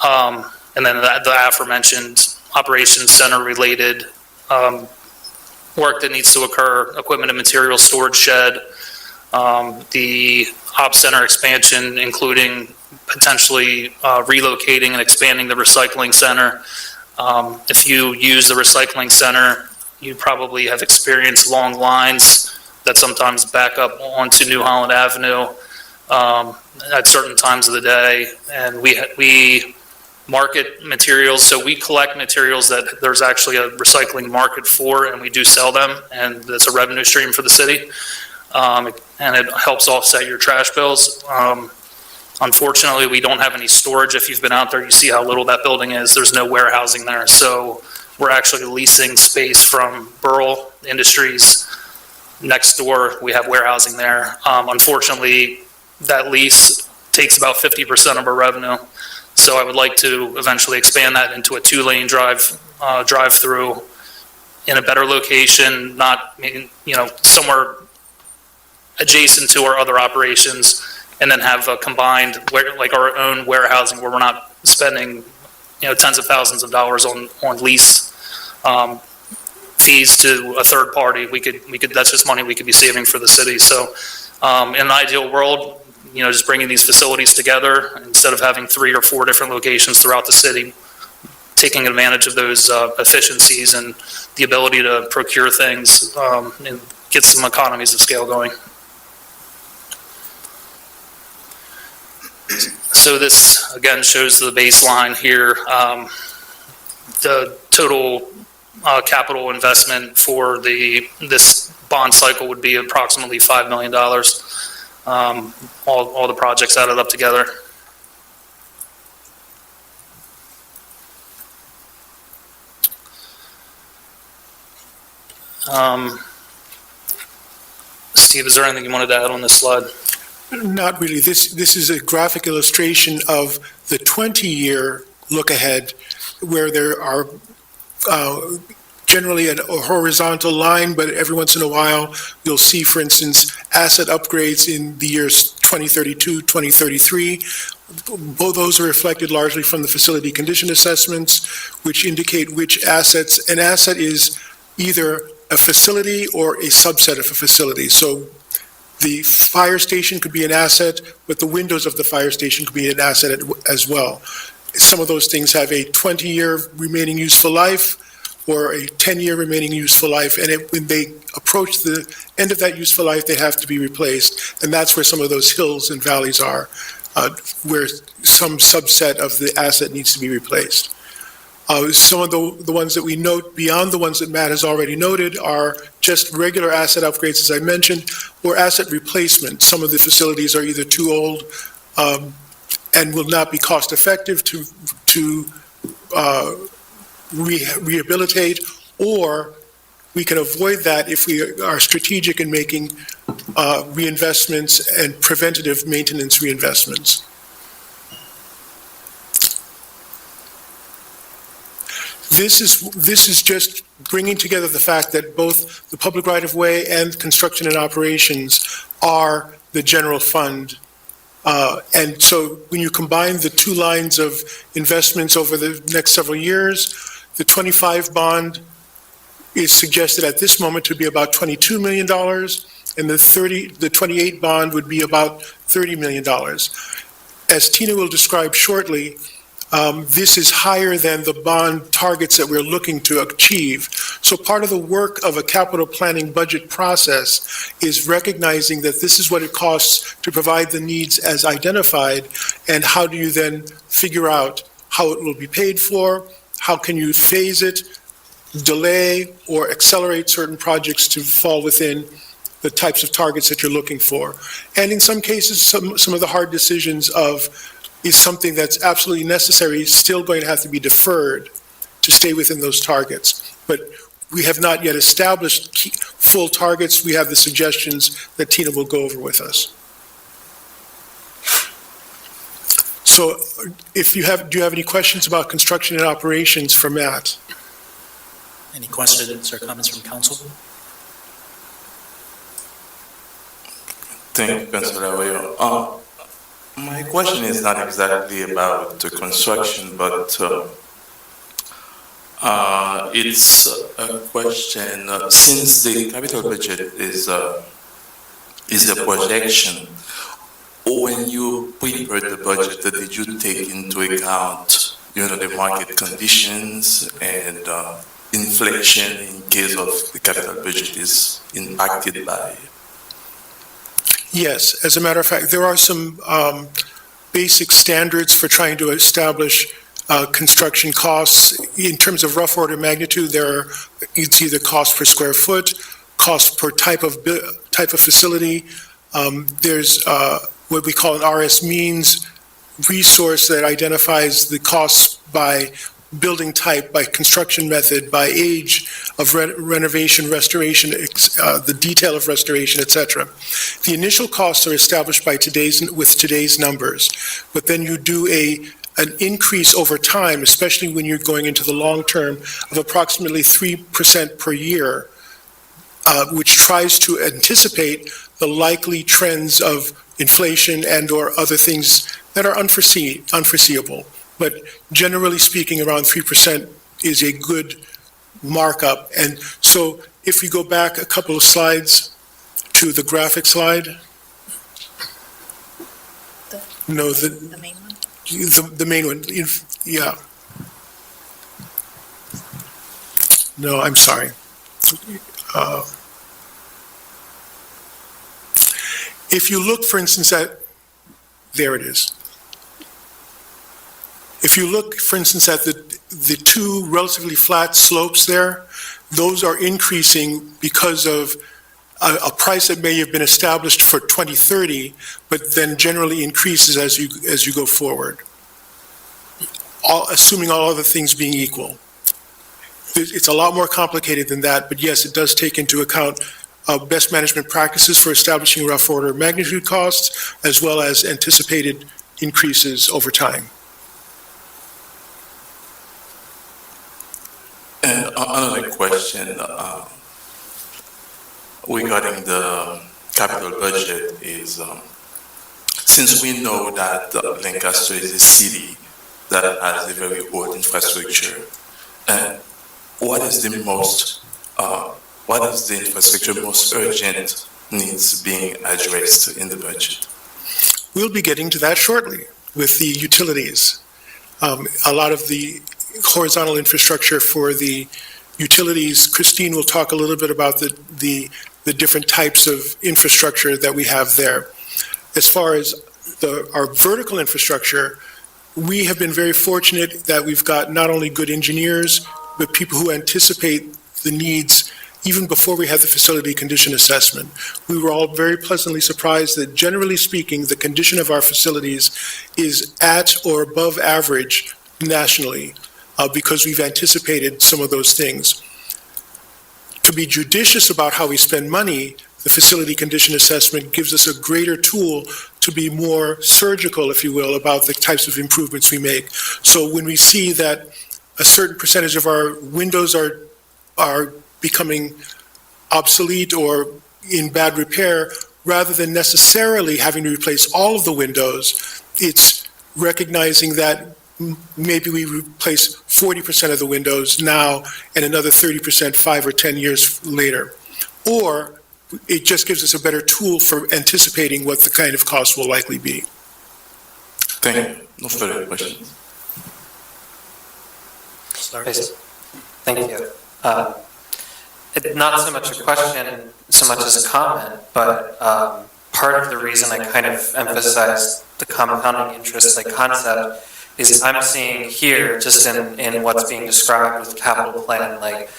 And then the aforementioned operations center related work that needs to occur, equipment and material storage shed, the op center expansion, including potentially relocating and expanding the recycling center. If you use the recycling center, you probably have experienced long lines that sometimes back up onto New Holland Avenue at certain times of the day. And we market materials, so we collect materials that there's actually a recycling market for, and we do sell them, and that's a revenue stream for the city, and it helps offset your trash bills. Unfortunately, we don't have any storage. If you've been out there, you see how little that building is. There's no warehousing there, so we're actually leasing space from Burl Industries next door. We have warehousing there. Unfortunately, that lease takes about 50% of our revenue. So I would like to eventually expand that into a 2-lane drive-through in a better location, not, somewhere adjacent to our other operations, and then have a combined, like our own warehousing where we're not spending, tens of thousands of dollars on lease fees to a third party. We could, that's just money we could be saving for the city. So in an ideal world, just bringing these facilities together instead of having 3 or 4 different locations throughout the city, taking advantage of those efficiencies and the ability to procure things and get some economies of scale going. So this, again, shows the baseline here. The total capital investment for this bond cycle would be approximately $5 million. All the projects added up together. Steve, is there anything you wanted to add on this slide? Not really. This is a graphic illustration of the 20-year look ahead, where there are generally a horizontal line, but every once in a while you'll see, for instance, asset upgrades in the years 2032, 2033. Both those are reflected largely from the facility condition assessments, which indicate which assets. An asset is either a facility or a subset of a facility. So The fire station could be an asset, but the windows of the fire station could be an asset as well. Some of those things have a 20-year remaining useful life or a 10-year remaining useful life, and when they approach the end of that useful life, they have to be replaced. And that's where some of those hills and valleys are, where some subset of the asset needs to be replaced. Some of the ones that we note beyond the ones that Matt has already noted are just regular asset upgrades, as I mentioned, or asset replacement. Some of the facilities are either too old and will not be cost effective to rehabilitate, or we can avoid that if we are strategic in making reinvestments and preventative maintenance reinvestments. This is just bringing together the fact that both the public right-of-way and construction and operations are the general fund. And so when you combine the two lines of investments over the next several years, the 25 bond is suggested at this moment to be about $22 million, and the 28 bond would be about $30 million. As Tina will describe shortly, this is higher than the bond targets that we're looking to achieve. So part of the work of a capital planning budget process is recognizing that this is what it costs to provide the needs as identified, and how do you then figure out how it will be paid for, how can you phase it, delay or accelerate certain projects to fall within the types of targets that you're looking for. And in some cases, some of the hard decisions of, is something that's absolutely necessary still going to have to be deferred to stay within those targets. But we have not yet established full targets. We have the suggestions that Tina will go over with us. So do you have any questions about construction and operations for Matt? Any questions or comments from council? Thank you, Councilor Arroyo. My question is not exactly about the construction, but it's a question, since the capital budget is the projection, when you prepared the budget, did you take into account, the market conditions and inflation in case of the capital budget is impacted by? Yes, as a matter of fact, there are some basic standards for trying to establish construction costs. In terms of rough order magnitude, it's either cost per square foot, cost per type of facility. There's what we call an RS means resource that identifies the costs by building type, by construction method, by age of renovation, restoration, the detail of restoration, etc. The initial costs are established by today's numbers, but then you do an increase over time, especially when you're going into the long term, of approximately 3% per year, which tries to anticipate the likely trends of inflation and or other things that are unforeseeable. But generally speaking, around 3% is a good markup. And so if you go back a couple of slides to the graphic slide. The main one? The main one, yeah. No, I'm sorry. If you look, for instance, there it is. If you look, for instance, at the two relatively flat slopes there, those are increasing because of a price that may have been established for 2030, but then generally increases as you go forward, assuming all other things being equal. It's a lot more complicated than that, but yes, it does take into account best management practices for establishing rough order magnitude costs, as well as anticipated increases over time. And another question regarding the capital budget is, since we know that Lancaster is a city that has a very old infrastructure, what is the infrastructure most urgent needs being addressed in the budget? We'll be getting to that shortly with the utilities. A lot of the horizontal infrastructure for the utilities, Christine will talk a little bit about the different types of infrastructure that we have there. As far as our vertical infrastructure, we have been very fortunate that we've got not only good engineers, but people who anticipate the needs even before we had the facility condition assessment. We were all very pleasantly surprised that, generally speaking, the condition of our facilities is at or above average nationally, because we've anticipated some of those things. To be judicious about how we spend money, the facility condition assessment gives us a greater tool to be more surgical, if you will, about the types of improvements we make. So when we see that a certain percentage of our windows are becoming obsolete or in bad repair, rather than necessarily having to replace all of the windows, it's recognizing that maybe we replace 40% of the windows now and another 30% 5 or 10 years later. Or it just gives us a better tool for anticipating what the kind of cost will likely be. Thank you. No further questions. Thank you. Not so much a question, so much as a comment, but part of the reason I kind of emphasized the compounding interest like concept is I'm seeing here, just in what's being described with the capital plan, like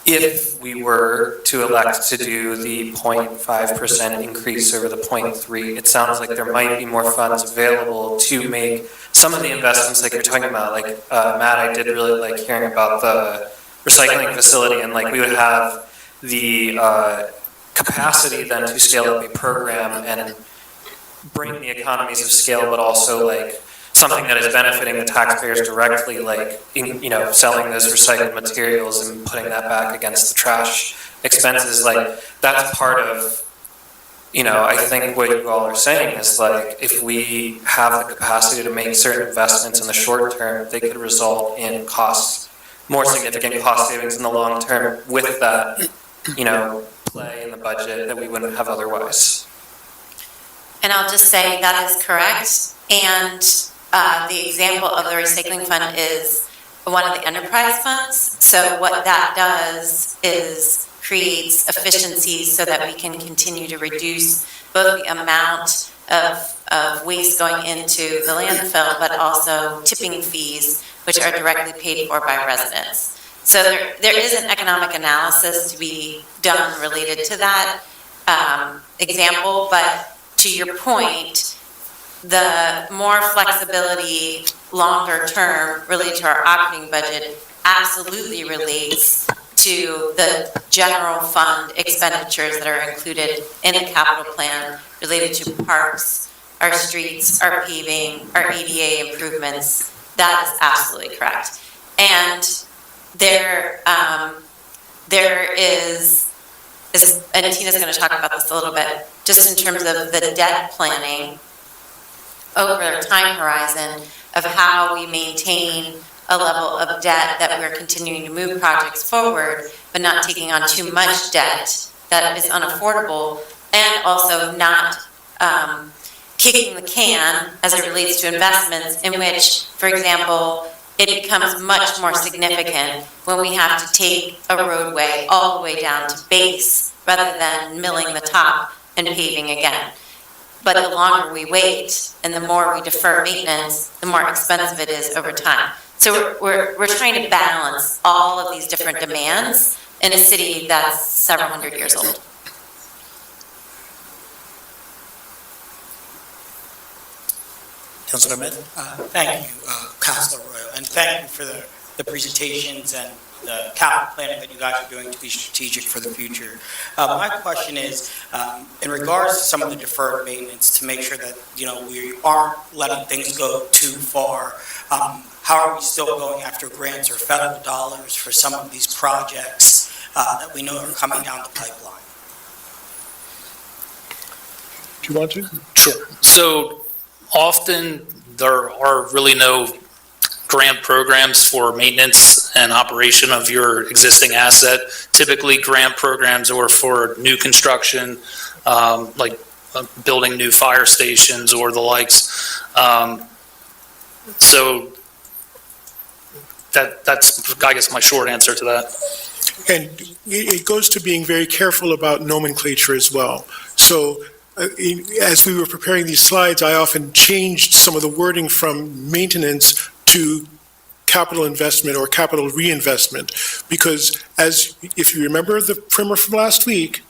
if we were to elect to do the 0.5% increase over the 0.3, it sounds like there might be more funds available to make some of the investments like you're talking about. Like Matt, I did really like hearing about the recycling facility, and like we would have the capacity then to scale up a program and bring the economies of scale, but also like something that is benefiting the taxpayers directly, like selling those recycled materials and putting that back against the trash expenses. Like that's part of, I think what you all are saying is like if we have the capacity to make certain investments in the short term, they could result in more significant cost savings in the long term with that, play in the budget that we wouldn't have otherwise. And I'll just say that is correct. And the example of the recycling fund is one of the enterprise funds. So what that does is creates efficiencies so that we can continue to reduce both the amount of waste going into the landfill, but also tipping fees, which are directly paid for by residents. So there is an economic analysis to be done related to that example, but to your point, the more flexibility longer term related to our operating budget absolutely relates to the general fund expenditures that are included in the capital plan related to parks, our streets, our paving, our ADA improvements. That is absolutely correct. And there is, and Tina's going to talk about this a little bit, just in terms of the debt planning over a time horizon of how we maintain a level of debt that we're continuing to move projects forward, but not taking on too much debt that is unaffordable, and also not kicking the can as it relates to investments in which, for example, it becomes much more significant when we have to take a roadway all the way down to base rather than milling the top and paving again. But the longer we wait and the more we defer maintenance, the more expensive it is over time. So we're trying to balance all of these different demands in a city that's several hundred years old. Councilor Ahmed? Thank you, Councilor Royal, and thank you for the presentations and the capital planning that you guys are doing to be strategic for the future. My question is, in regards to some of the deferred maintenance, to make sure that, we aren't letting things go too far, how are we still going after grants or federal dollars for some of these projects that we know are coming down the pipeline? Do you want to? Sure. So often there are really no grant programs for maintenance and operation of your existing asset. Typically, grant programs are for new construction, like building new fire stations or the likes. So that's, I guess, my short answer to that. And it goes to being very careful about nomenclature as well. So as we were preparing these slides, I often changed some of the wording from maintenance to capital investment or capital reinvestment, because if you remember the primer from last week,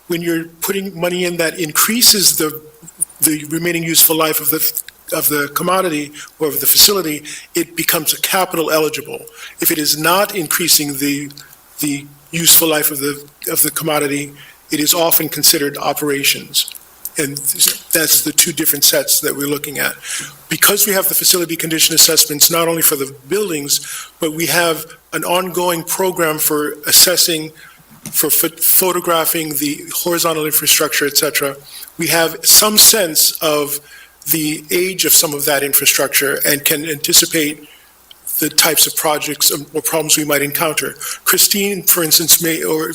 when you're putting money in that increases the remaining useful life of the commodity or of the facility, it becomes a capital eligible. If it is not increasing the useful life of the commodity, it is often considered operations. And that's the two different sets that we're looking at. Because we have the facility condition assessments, not only for the buildings, but we have an ongoing program for assessing, for photographing the horizontal infrastructure, et cetera. We have some sense of the age of some of that infrastructure and can anticipate the types of projects or problems we might encounter. Christine, for instance, or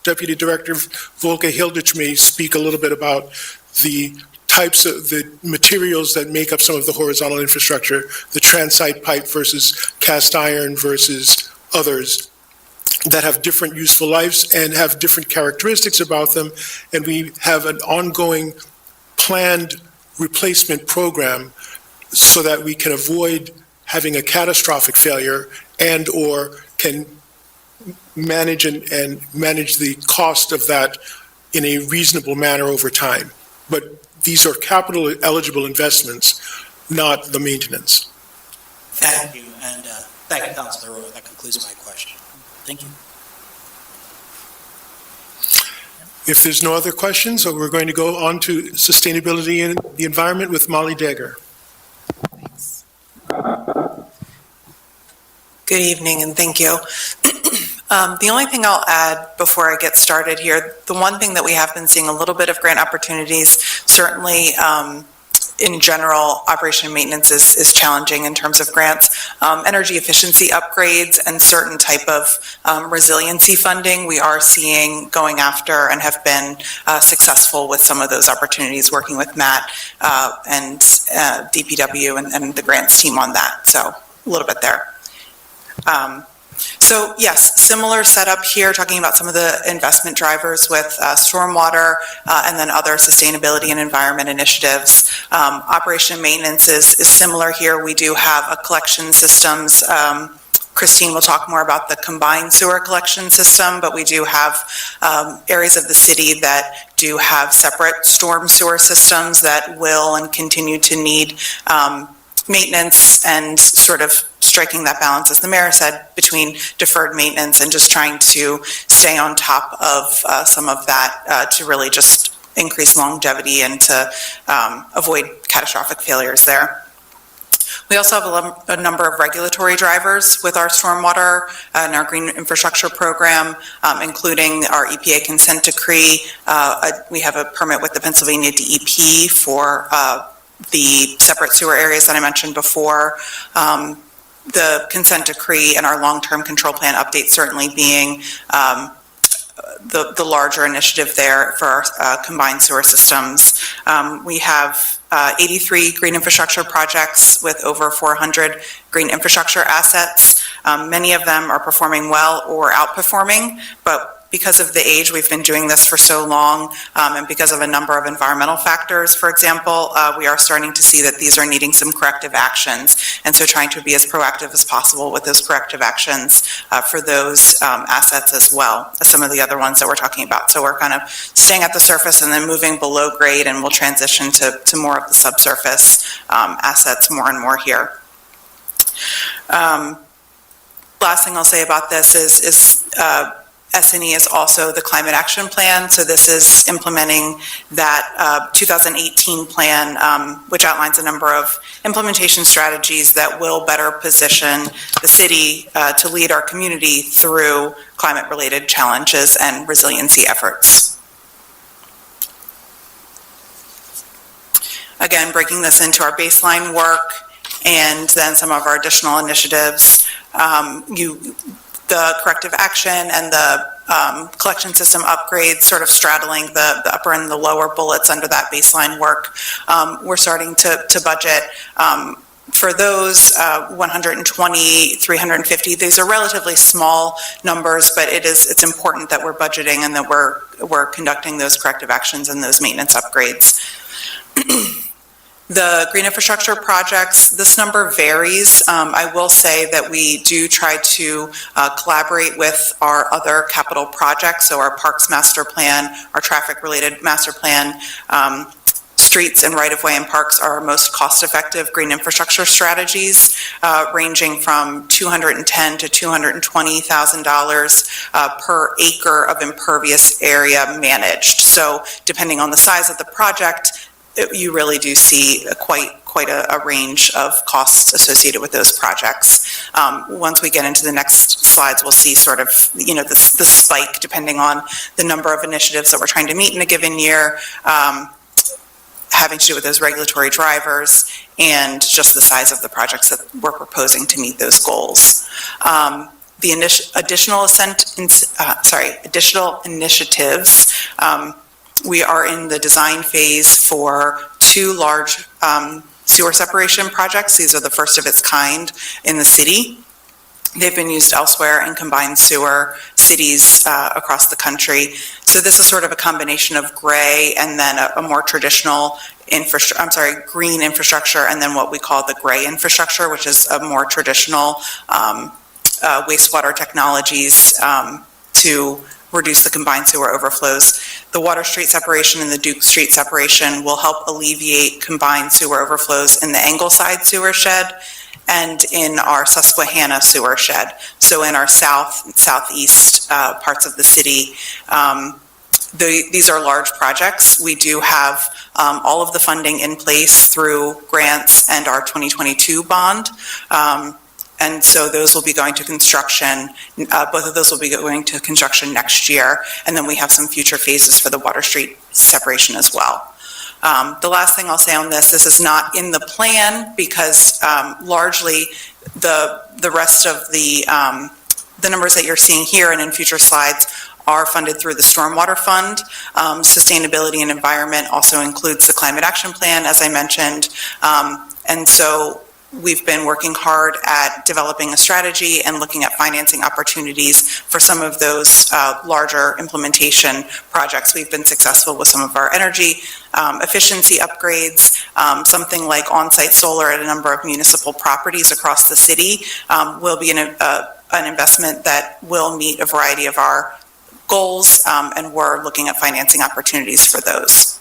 Deputy Director Volker Hilditch may speak a little bit about the types of the materials that make up some of the horizontal infrastructure, the transite pipe versus cast iron versus others that have different useful lives and have different characteristics about them. And we have an ongoing planned replacement program so that we can avoid having a catastrophic failure and or can manage and manage the cost of that in a reasonable manner over time. But these are capital eligible investments, not the maintenance. Thank you, and thank you, Councilor Roy. That concludes my question. Thank you. If there's no other questions, we're going to go on to sustainability and the environment with Molly Dagger. Good evening, and thank you. The only thing I'll add before I get started here, the one thing that we have been seeing a little bit of grant opportunities, certainly in general, operation and maintenance is challenging in terms of grants. Energy efficiency upgrades and certain type of resiliency funding, we are seeing going after and have been successful with some of those opportunities, working with Matt and DPW and the grants team on that. So a little bit there. So yes, similar setup here, talking about some of the investment drivers with stormwater and then other sustainability and environment initiatives. Operation and maintenance is similar here. We do have a collection systems. Christine will talk more about the combined sewer collection system, but we do have areas of the city that do have separate storm sewer systems that will and continue to need maintenance and sort of striking that balance, as the mayor said, between deferred maintenance and just trying to stay on top of some of that to really just increase longevity and to avoid catastrophic failures there. We also have a number of regulatory drivers with our stormwater and our green infrastructure program, including our EPA consent decree. We have a permit with the Pennsylvania DEP for the separate sewer areas that I mentioned before. The consent decree and our long-term control plan update certainly being the larger initiative there for our combined sewer systems. We have 83 green infrastructure projects with over 400 green infrastructure assets. Many of them are performing well or outperforming, but because of the age, we've been doing this for so long, and because of a number of environmental factors, for example, we are starting to see that these are needing some corrective actions. And so trying to be as proactive as possible with those corrective actions for those assets as well as some of the other ones that we're talking about. So we're kind of staying at the surface and then moving below grade, and we'll transition to more of the subsurface assets more and more here. Last thing I'll say about this is S&E is also the climate action plan. So this is implementing that 2018 plan, which outlines a number of implementation strategies that will better position the city to lead our community through climate-related challenges and resiliency efforts. Again, breaking this into our baseline work and then some of our additional initiatives. the corrective action and the collection system upgrades, sort of straddling the upper and the lower bullets under that baseline work. We're starting to budget for those 120, 350. These are relatively small numbers, but it's important that we're budgeting and that we're conducting those corrective actions and those maintenance upgrades. The green infrastructure projects, this number varies. I will say that we do try to collaborate with our other capital projects, so our parks master plan, our traffic-related master plan, streets and right-of-way and parks are our most cost-effective green infrastructure strategies, ranging from $210,000 to $220,000 per acre of impervious area managed. So depending on the size of the project, you really do see quite a range of costs associated with those projects. Once we get into the next slides, we'll see sort of, the spike depending on the number of initiatives that we're trying to meet in a given year, having to do with those regulatory drivers and just the size of the projects that we're proposing to meet those goals. The additional initiatives, we are in the design phase for 2 large sewer separation projects. These are the first of its kind in the city. They've been used elsewhere in combined sewer cities across the country. So this is sort of a combination of gray and then a more traditional green infrastructure, and then what we call the gray infrastructure, which is a more traditional wastewater technologies to reduce the combined sewer overflows. The Water Street separation and the Duke Street separation will help alleviate combined sewer overflows in the Angleside sewer shed and in our Susquehanna sewer shed. So in our southeast parts of the city, these are large projects. We do have all of the funding in place through grants and our 2022 bond. And so those will be going to construction. Both of those will be going to construction next year. And then we have some future phases for the Water Street separation as well. The last thing I'll say on this is not in the plan because largely the rest of the numbers that you're seeing here and in future slides are funded through the Stormwater Fund. Sustainability and environment also includes the Climate Action Plan, as I mentioned. And so we've been working hard at developing a strategy and looking at financing opportunities for some of those larger implementation projects. We've been successful with some of our energy efficiency upgrades. Something like on-site solar at a number of municipal properties across the city will be an investment that will meet a variety of our goals, and we're looking at financing opportunities for those.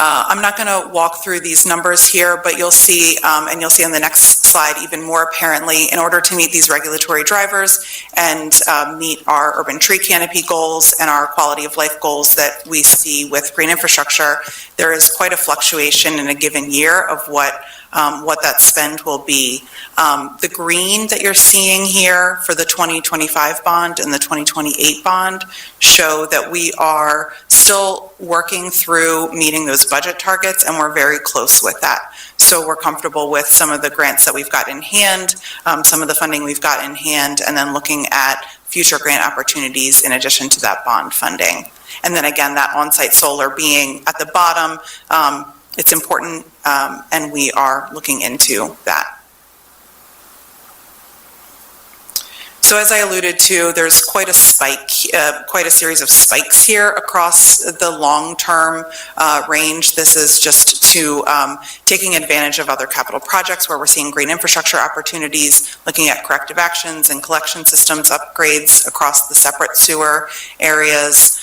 I'm not going to walk through these numbers here, but you'll see, and you'll see on the next slide even more apparently, in order to meet these regulatory drivers and meet our urban tree canopy goals and our quality of life goals that we see with green infrastructure, there is quite a fluctuation in a given year of what that spend will be. The green that you're seeing here for the 2025 bond and the 2028 bond show that we are still working through meeting those budget targets, and we're very close with that. So we're comfortable with some of the grants that we've got in hand, some of the funding we've got in hand, and then looking at future grant opportunities in addition to that bond funding. And then again, that on-site solar being at the bottom, it's important, and we are looking into that. So as I alluded to, there's quite a spike, quite a series of spikes here across the long-term range. This is just to taking advantage of other capital projects where we're seeing green infrastructure opportunities, looking at corrective actions and collection systems upgrades across the separate sewer areas.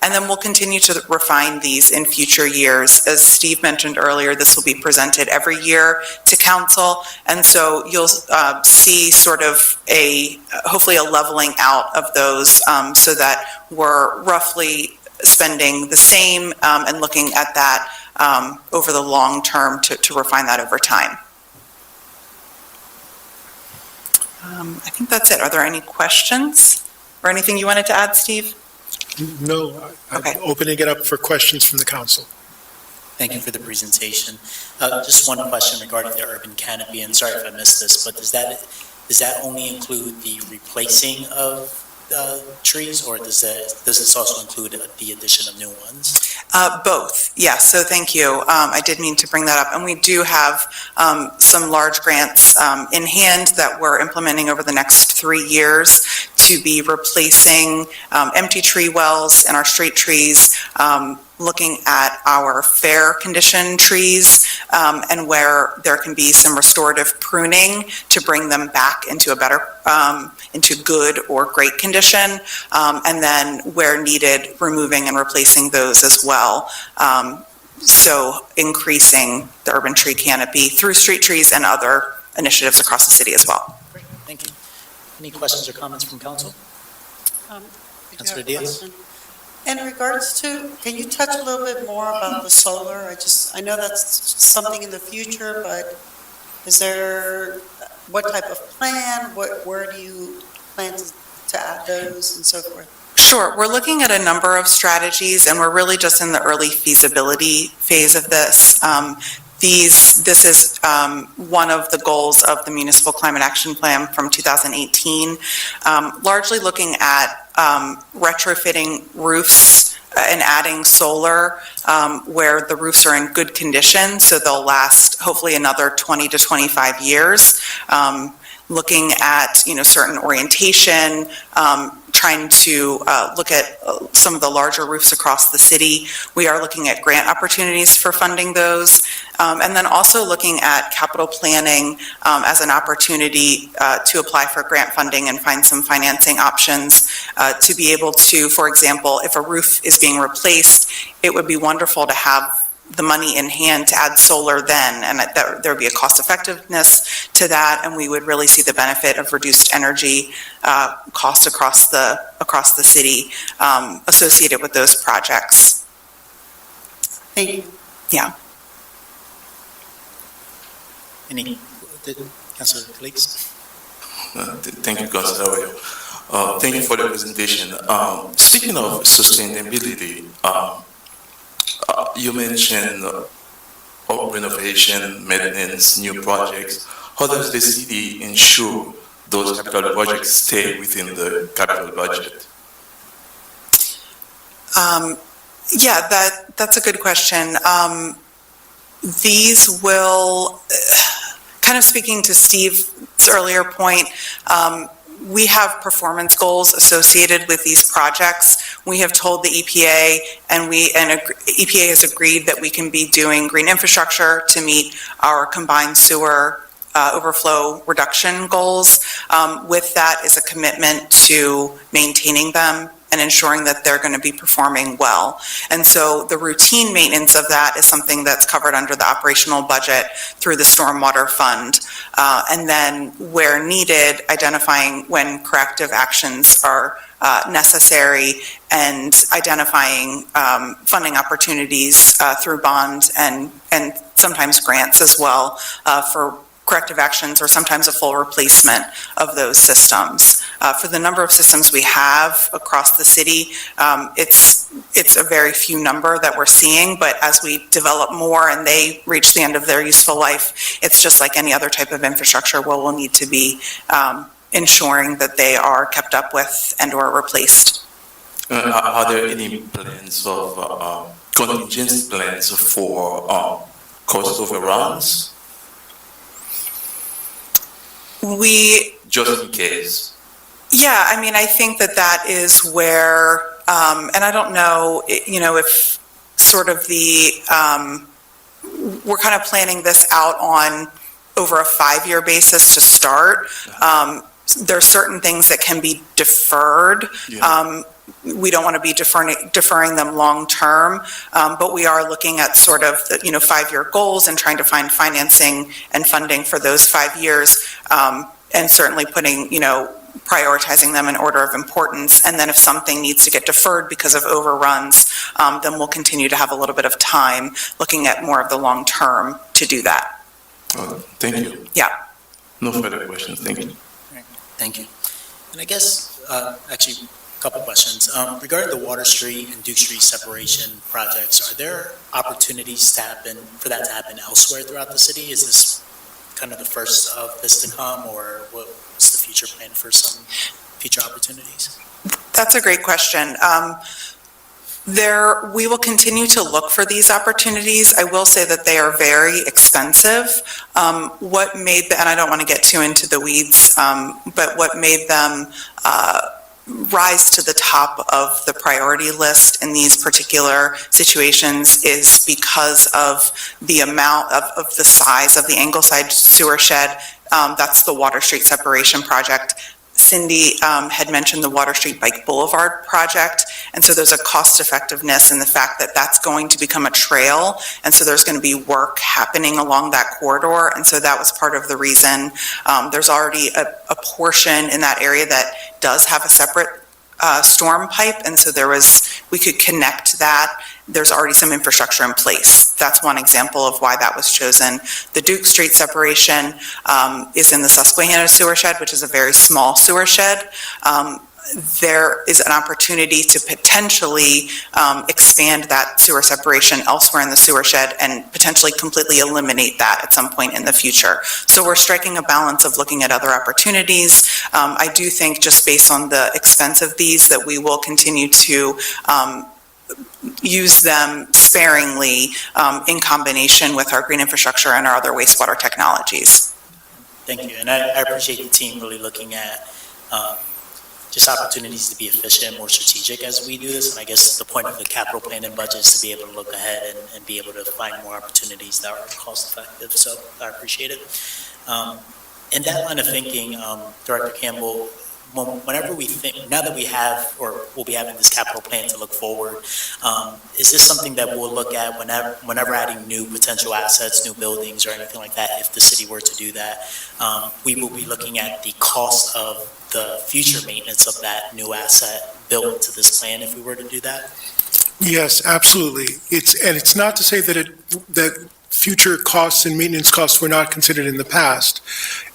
And then we'll continue to refine these in future years. As Steve mentioned earlier, this will be presented every year to council. And so you'll see sort of hopefully a leveling out of those so that we're roughly spending the same and looking at that over the long term to refine that over time. I think that's it. Are there any questions or anything you wanted to add, Steve? No, I'm Okay. opening it up for questions from the council. Thank you for the presentation. Just one question regarding the urban canopy, and sorry if I missed this, but does that only include the replacing of trees, or does this also include the addition of new ones? Both, yes, so thank you. I did mean to bring that up, and we do have some large grants in hand that we're implementing over the next 3 years to be replacing empty tree wells and our straight trees, looking at our fair condition trees, and where there can be some restorative pruning to bring them back into a better, into good or great condition, and then where needed, removing and replacing those as well. So increasing the urban tree canopy through street trees and other initiatives across the city as well. Great, thank you. Any questions or comments from council? Councilor Diaz? In regards to, can you touch a little bit more about the solar? I know that's something in the future, but is there, what type of plan, where do you plan to add those and so forth? Sure. We're looking at a number of strategies, and we're really just in the early feasibility phase of this. This is one of the goals of the Municipal Climate Action Plan from 2018, largely looking at retrofitting roofs and adding solar where the roofs are in good condition, so they'll last hopefully another 20 to 25 years. Looking at, certain orientation, trying to look at some of the larger roofs across the city. We are looking at grant opportunities for funding those, and then also looking at capital planning as an opportunity to apply for grant funding and find some financing options to be able to, for example, if a roof is being replaced, it would be wonderful to have the money in hand to add solar then, and that there would be a cost effectiveness to that, and we would really see the benefit of reduced energy costs across the city associated with those projects. Thank you. Yeah. Any, Councilor Felix? Thank you, Councilor Arroyo. Thank you for the presentation. Speaking of sustainability, you mentioned renovation, maintenance, new projects. How does the city ensure those capital projects stay within the capital budget? Yeah, that's a good question. These will, kind of speaking to Steve's earlier point, we have performance goals associated with these projects. We have told the EPA, and EPA has agreed that we can be doing green infrastructure to meet our combined sewer overflow reduction goals. With that is a commitment to maintaining them and ensuring that they're going to be performing well. And so the routine maintenance of that is something that's covered under the operational budget through the Stormwater Fund. And then where needed, identifying when corrective actions are necessary and identifying funding opportunities through bond and sometimes grants as well for corrective actions or sometimes a full replacement of those systems. For the number of systems we have across the city, it's a very few number that we're seeing, but as we develop more and they reach the end of their useful life, it's just like any other type of infrastructure where we'll need to be ensuring that they are kept up with and or replaced. Are there any plans of contingency plans for cost overruns? Just in case. Yeah, I mean, I think that is where, and I don't know, if sort of we're kind of planning this out on over a 5-year basis to start. There are certain things that can be deferred. Yeah. We don't want to be deferring them long term, but we are looking at sort of the 5-year goals and trying to find financing and funding for those 5 years, and certainly putting prioritizing them in order of importance. And then if something needs to get deferred because of overruns, then we'll continue to have a little bit of time looking at more of the long term to do that. Thank you. Yeah. No further questions. Thank you. Thank you. And I guess, actually, Couple questions. Regarding the Water Street and Duke Street separation projects, are there opportunities for that to happen elsewhere throughout the city? Is this kind of the first of this to come, or what's the future plan for some future opportunities? That's a great question. We will continue to look for these opportunities. I will say that they are very expensive. What made and I don't want to get too into the weeds, but what made them rise to the top of the priority list in these particular situations is because of the amount of the size of the Ingleside sewer shed. That's the Water Street separation project. Cindy had mentioned the Water Street Bike Boulevard project, and so there's a cost effectiveness in the fact that that's going to become a trail, and so there's going to be work happening along that corridor, and so that was part of the reason. There's already a portion in that area that does have a separate storm pipe, and so we could connect that. There's already some infrastructure in place. That's one example of why that was chosen. The Duke Street separation is in the Susquehanna sewer shed, which is a very small sewer shed. There is an opportunity to potentially expand that sewer separation elsewhere in the sewer shed and potentially completely eliminate that at some point in the future. So we're striking a balance of looking at other opportunities. I do think, just based on the expense of these, that we will continue to use them sparingly in combination with our green infrastructure and our other wastewater technologies. Thank you, and I appreciate the team really looking at just opportunities to be efficient, more strategic as we do this, and I guess the point of the capital plan and budget is to be able to look ahead and be able to find more opportunities that are cost effective, so I appreciate it. In that line of thinking, Director Campbell, whenever we think, now that we have, or we'll be having this capital plan to look forward, is this something that we'll look at whenever adding new potential assets, new buildings, or anything like that, if the city were to do that, we will be looking at the cost of the future maintenance of that new asset built into this plan if we were to do that? Yes, absolutely. It's not to say that future costs and maintenance costs were not considered in the past.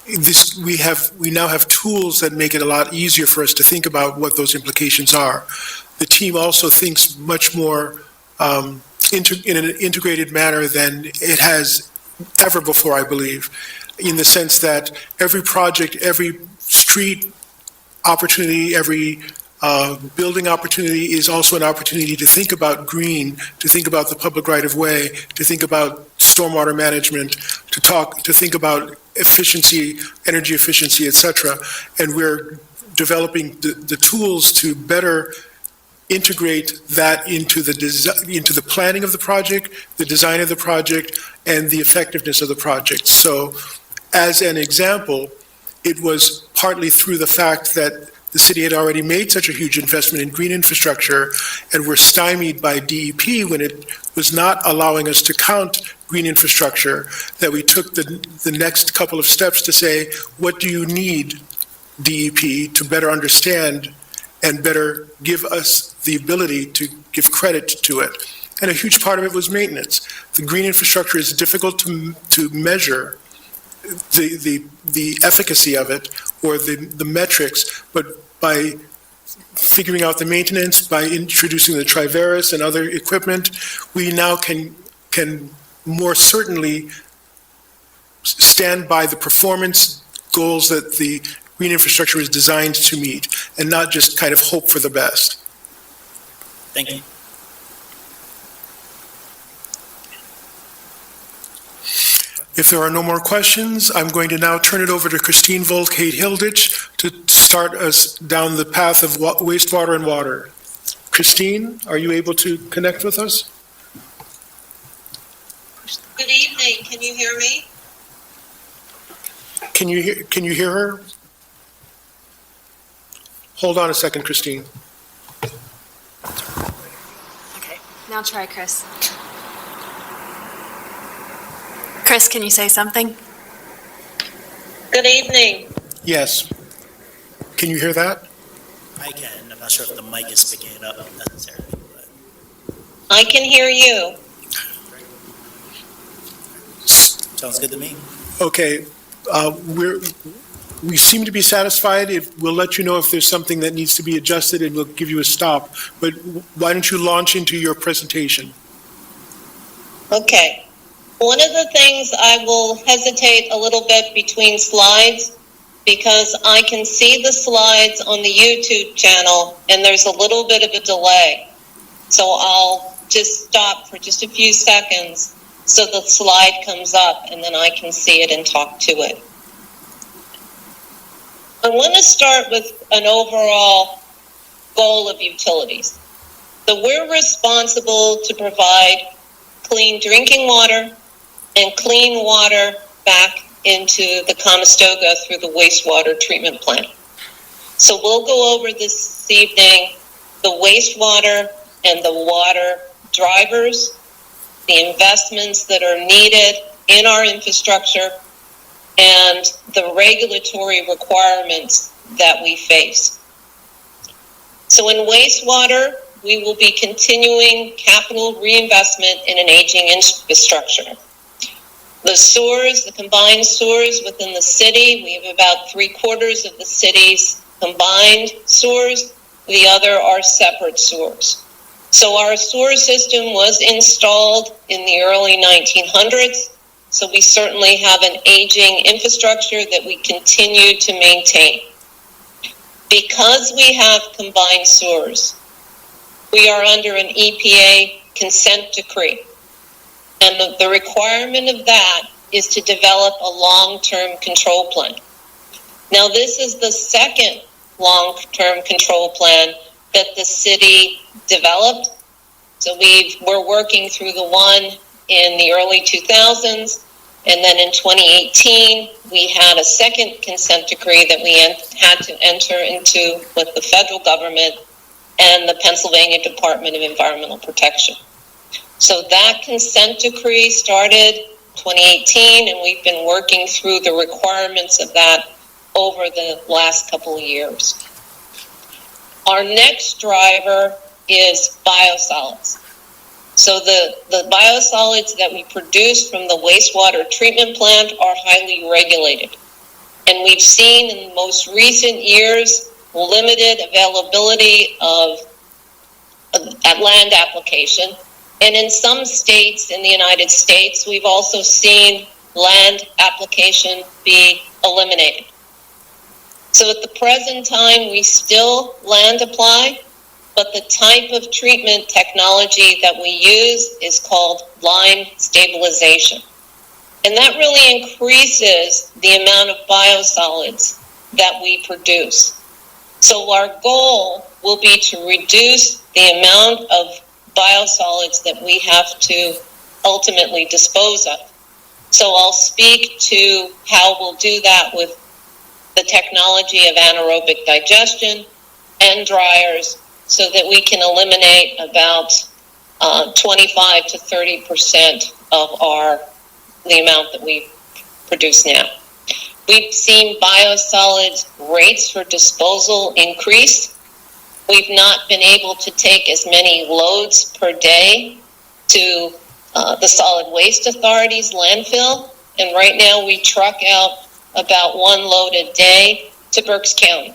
We now have tools that make it a lot easier for us to think about what those implications are. The team also thinks much more in an integrated manner than it has ever before, I believe, in the sense that every project, every street opportunity, every building opportunity is also an opportunity to think about green, to think about the public right-of-way, to think about stormwater management, to think about efficiency, energy efficiency, et cetera. And we're developing the tools to better integrate that into the planning of the project, the design of the project, and the effectiveness of the project. So, as an example, it was partly through the fact that the city had already made such a huge investment in green infrastructure and were stymied by DEP when it was not allowing us to count green infrastructure, that we took the next couple of steps to say, what do you need, DEP, to better understand and better give us the ability to give credit to it. And a huge part of it was maintenance. The green infrastructure is difficult to measure the efficacy of it or the metrics, but by figuring out the maintenance, by introducing the Triveris and other equipment, we now can more certainly stand by the performance goals that the green infrastructure is designed to meet, and not just kind of hope for the best. Thank you. If there are no more questions, I'm going to now turn it over to Christine Volkate-Hilditch to start us down the path of wastewater and water. Christine, are you able to connect with us? Good evening. Can you hear me? Can you hear her? Hold on a second, Christine. Okay, now try Chris. Chris, can you say something? Good evening. Yes. Can you hear that? I can. I'm not sure if the mic is picking it up necessarily, but I can hear you. sounds good to me. Okay, We seem to be satisfied. We'll let you know if there's something that needs to be adjusted, and we'll give you a stop. But why don't you launch into your presentation? Okay. One of the things I will hesitate a little bit between slides because I can see the slides on the YouTube channel and there's a little bit of a delay. So I'll just stop for just a few seconds so the slide comes up and then I can see it and talk to it. I want to start with an overall goal of utilities. So we're responsible to provide clean drinking water and clean water back into the Conestoga through the wastewater treatment plant. So we'll go over this evening the wastewater and the water drivers, the investments that are needed in our infrastructure, and the regulatory requirements that we face. So in wastewater, we will be continuing capital reinvestment in an aging infrastructure. The sewers, the combined sewers within the city, we have about 3/4 of the city's combined sewers. The other are separate sewers. So our sewer system was installed in the early 1900s. So we certainly have an aging infrastructure that we continue to maintain. Because we have combined sewers, we are under an EPA consent decree. And the requirement of that is to develop a long-term control plan. Now, this is the second long-term control plan that the city developed. So we're working through the one in the early 2000s, and then in 2018, we had a second consent decree that we had to enter into with the federal government and the Pennsylvania Department of Environmental Protection. So that consent decree started 2018, and we've been working through the requirements of that over the last couple of years. Our next driver is biosolids. So the biosolids that we produce from the wastewater treatment plant are highly regulated. And we've seen in the most recent years limited availability of land application. And in some states in the United States, we've also seen land application be eliminated. So at the present time, we still land apply, but the type of treatment technology that we use is called line stabilization. And that really increases the amount of biosolids that we produce. So our goal will be to reduce the amount of biosolids that we have to ultimately dispose of. So I'll speak to how we'll do that with the technology of anaerobic digestion and dryers so that we can eliminate about 25 to 30% of the amount that we produce now. We've seen biosolids rates for disposal increase. We've not been able to take as many loads per day to the Solid Waste Authority's landfill. And right now we truck out about one load a day to Berks County.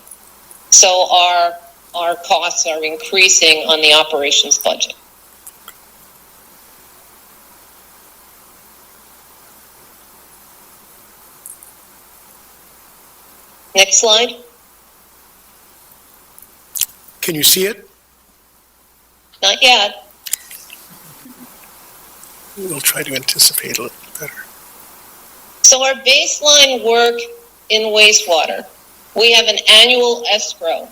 So our costs are increasing on the operations budget. Next slide. Can you see it? Not yet. We'll try to anticipate a little better. So our baseline work in wastewater, we have an annual escrow.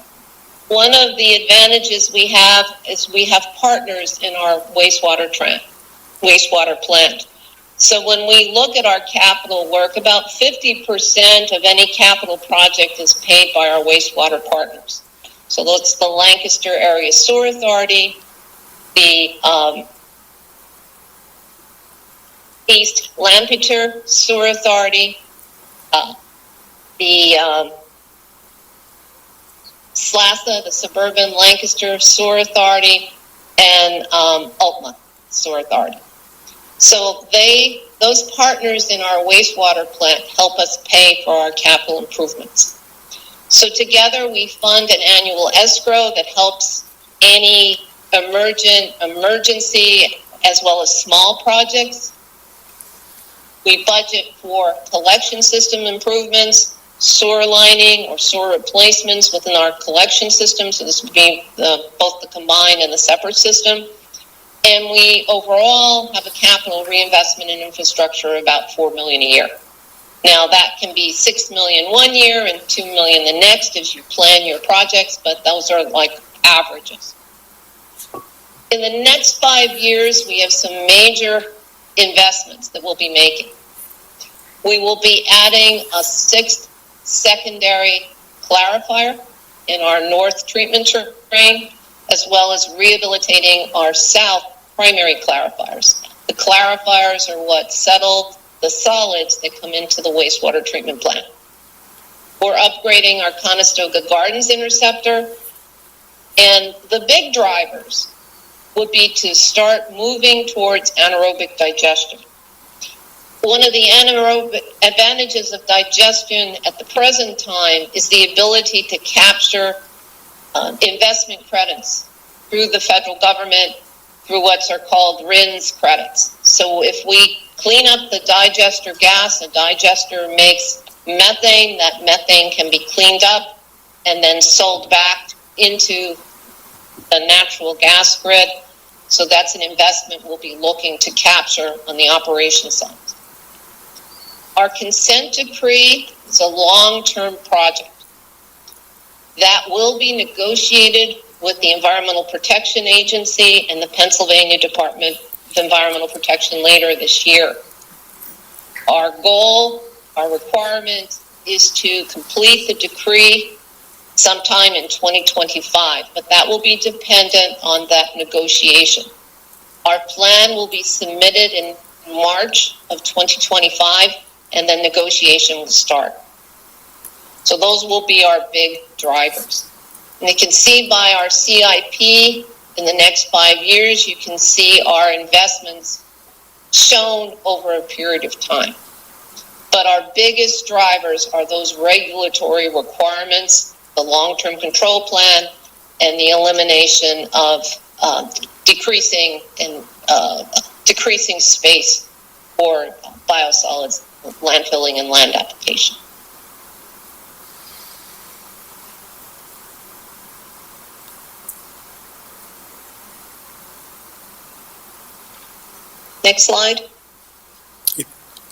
One of the advantages we have is we have partners in our wastewater plant. So when we look at our capital work, about 50% of any capital project is paid by our wastewater partners. So that's the Lancaster Area Sewer Authority, the East Lampeter Sewer Authority, the SLASA, the Suburban Lancaster Sewer Authority, and Altma Sewer Authority. So those partners in our wastewater plant help us pay for our capital improvements. So together we fund an annual escrow that helps any emergency as well as small projects. We budget for collection system improvements, sewer lining or sewer replacements within our collection system. So this would be both the combined and the separate system. And we overall have a capital reinvestment in infrastructure of about $4 million a year. Now that can be $6 million one year and $2 million the next as you plan your projects, but those are like averages. In the next 5 years, we have some major investments that we'll be making. We will be adding a 6th secondary clarifier in our north treatment drain, as well as rehabilitating our south primary clarifiers. The clarifiers are what settle the solids that come into the wastewater treatment plant. We're upgrading our Conestoga Gardens interceptor, and the big drivers would be to start moving towards anaerobic digestion. One of the anaerobic advantages of digestion at the present time is the ability to capture investment credits through the federal government through what are called RINs credits. So if we clean up the digester gas, a digester makes methane, that methane can be cleaned up and then sold back into the natural gas grid. So that's an investment we'll be looking to capture on the operations side. Our consent decree is a long-term project that will be negotiated with the Environmental Protection Agency and the Pennsylvania Department of Environmental Protection later this year. Our goal, our requirement is to complete the decree sometime in 2025, but that will be dependent on that negotiation. Our plan will be submitted in March of 2025, and then negotiation will start. So those will be our big drivers. And you can see by our CIP in the next 5 years, you can see our investments shown over a period of time. But our biggest drivers are those regulatory requirements, the long-term control plan, and the elimination of decreasing space for biosolids, landfilling, and land application. Next slide.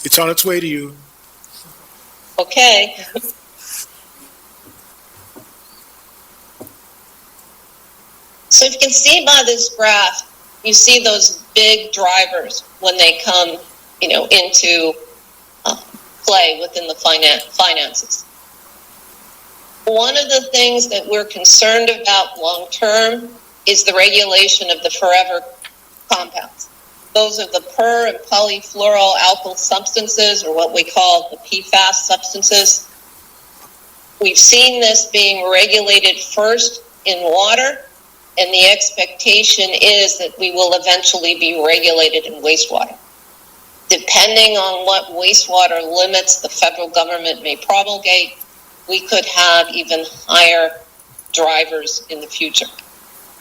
It's on its way to you. Okay. So if you can see by this graph, you see those big drivers when they come, into play within the finances. One of the things that we're concerned about long-term is the regulation of the forever compounds. Those are the per- and polyfluoroalkyl substances, or what we call the PFAS substances. We've seen this being regulated first in water, and the expectation is that we will eventually be regulated in wastewater. Depending on what wastewater limits the federal government may promulgate, we could have even higher drivers in the future.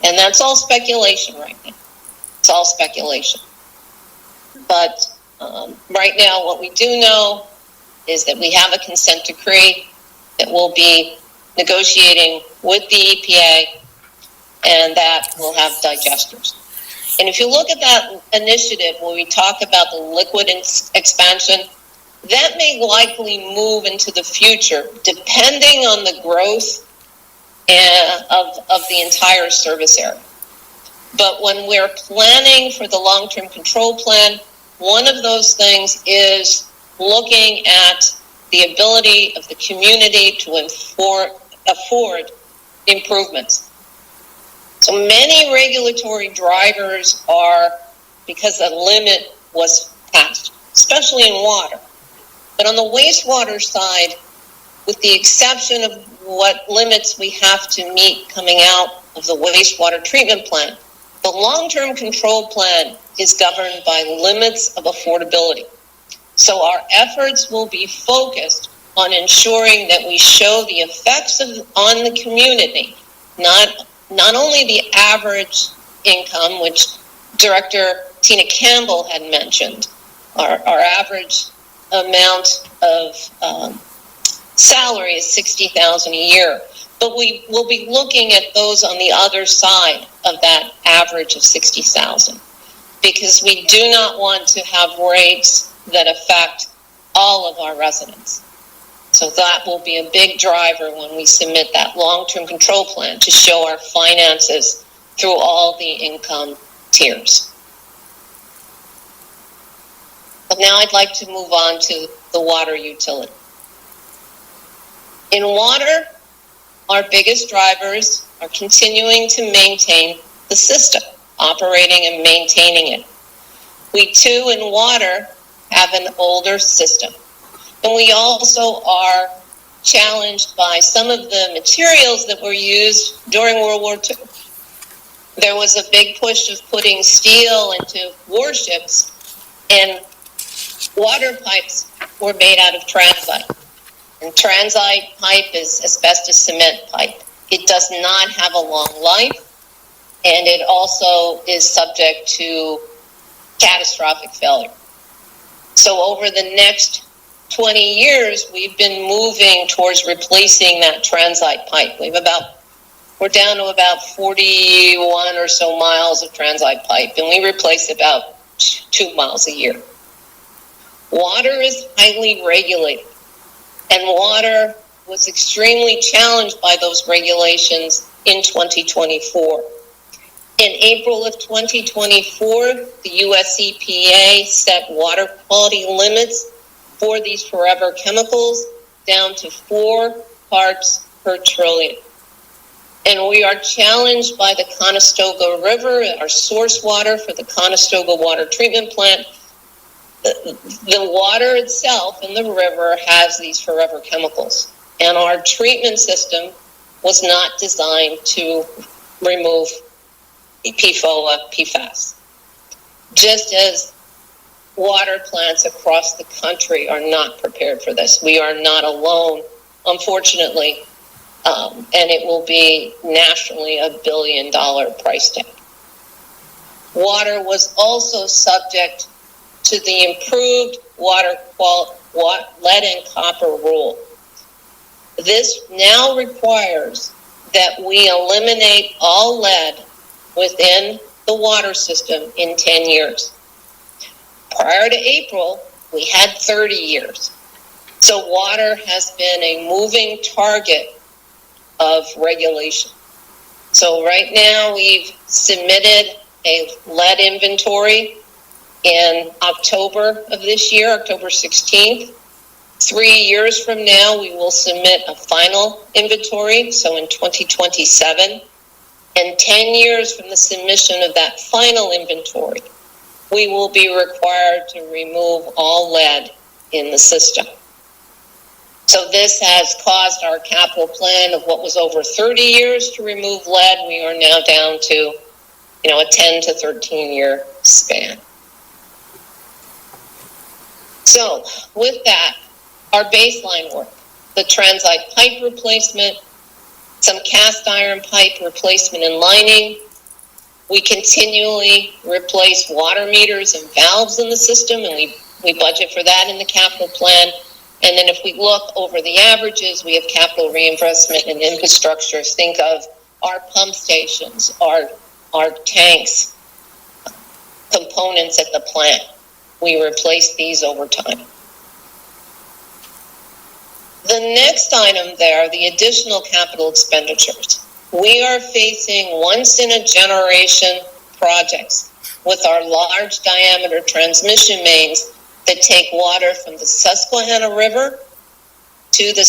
And that's all speculation right now. It's all speculation. But right now, what we do know is that we have a consent decree that we'll be negotiating with the EPA, and that will have digesters. And if you look at that initiative where we talk about the liquid expansion, that may likely move into the future depending on the growth of the entire service area. But when we're planning for the long-term control plan, one of those things is looking at the ability of the community to afford improvements. So many regulatory drivers are because a limit was passed, especially in water. But on the wastewater side, with the exception of what limits we have to meet coming out of the wastewater treatment plant, the long-term control plan is governed by limits of affordability. So our efforts will be focused on ensuring that we show the effects on the community, not only the average income, which Director Tina Campbell had mentioned, our average amount of salary is $60,000 a year, but we will be looking at those on the other side of that average of $60,000, because we do not want to have rates that affect all of our residents. So that will be a big driver when we submit that long-term control plan to show our finances through all the income tiers. But now I'd like to move on to the water utility. In water, our biggest drivers are continuing to maintain the system, operating and maintaining it. We too in water have an older system. And we also are challenged by some of the materials that were used during World War II. There was a big push of putting steel into warships, and water pipes were made out of transite. And transite pipe is asbestos cement pipe. It does not have a long life, and it also is subject to catastrophic failure. So over the next 20 years, we've been moving towards replacing that transite pipe. We're down to about 41 or so miles of transite pipe, and we replace about 2 miles a year. Water is highly regulated, and water was extremely challenged by those regulations in 2024. In April of 2024, the US EPA set water quality limits for these forever chemicals down to 4 parts per trillion. And we are challenged by the Conestoga River, our source water for the Conestoga Water Treatment Plant. The water itself in the river has these forever chemicals, and our treatment system was not designed to remove PFOA, PFAS. Just as water plants across the country are not prepared for this. We are not alone, unfortunately, and it will be nationally $1 billion price tag. Water was also subject to the improved lead and copper rule. This now requires that we eliminate all lead within the water system in 10 years. Prior to April, we had 30 years. So water has been a moving target of regulation. So right now we've submitted a lead inventory in October of this year, October 16th. 3 years from now, we will submit a final inventory, so in 2027. And 10 years from the submission of that final inventory, we will be required to remove all lead in the system. So this has caused our capital plan of what was over 30 years to remove lead. We are now down to, a 10 to 13 year span. So with that, our baseline work, the transite pipe replacement, some cast iron pipe replacement and lining. We continually replace water meters and valves in the system, and we budget for that in the capital plan. And then if we look over the averages, we have capital reinvestment and infrastructure. Think of our pump stations, our tanks, components at the plant. We replace these over time. The next item there, the additional capital expenditures. We are facing once-in-a-generation projects with our large diameter transmission mains that take water from the Susquehanna River to the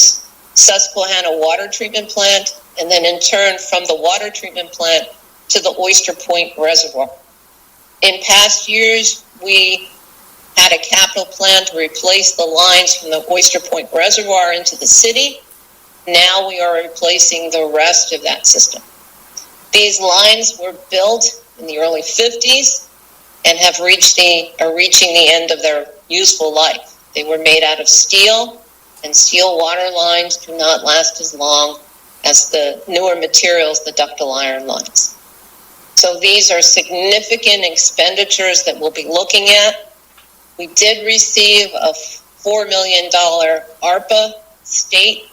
Susquehanna Water Treatment Plant, and then in turn from the water treatment plant to the Oyster Point Reservoir. In past years, we had a capital plan to replace the lines from the Oyster Point Reservoir into the city. Now we are replacing the rest of that system. These lines were built in the early 50s, and are reaching the end of their useful life. They were made out of steel, and steel water lines do not last as long as the newer materials, the ductile iron lines. So these are significant expenditures that we'll be looking at. We did receive a $4 million ARPA state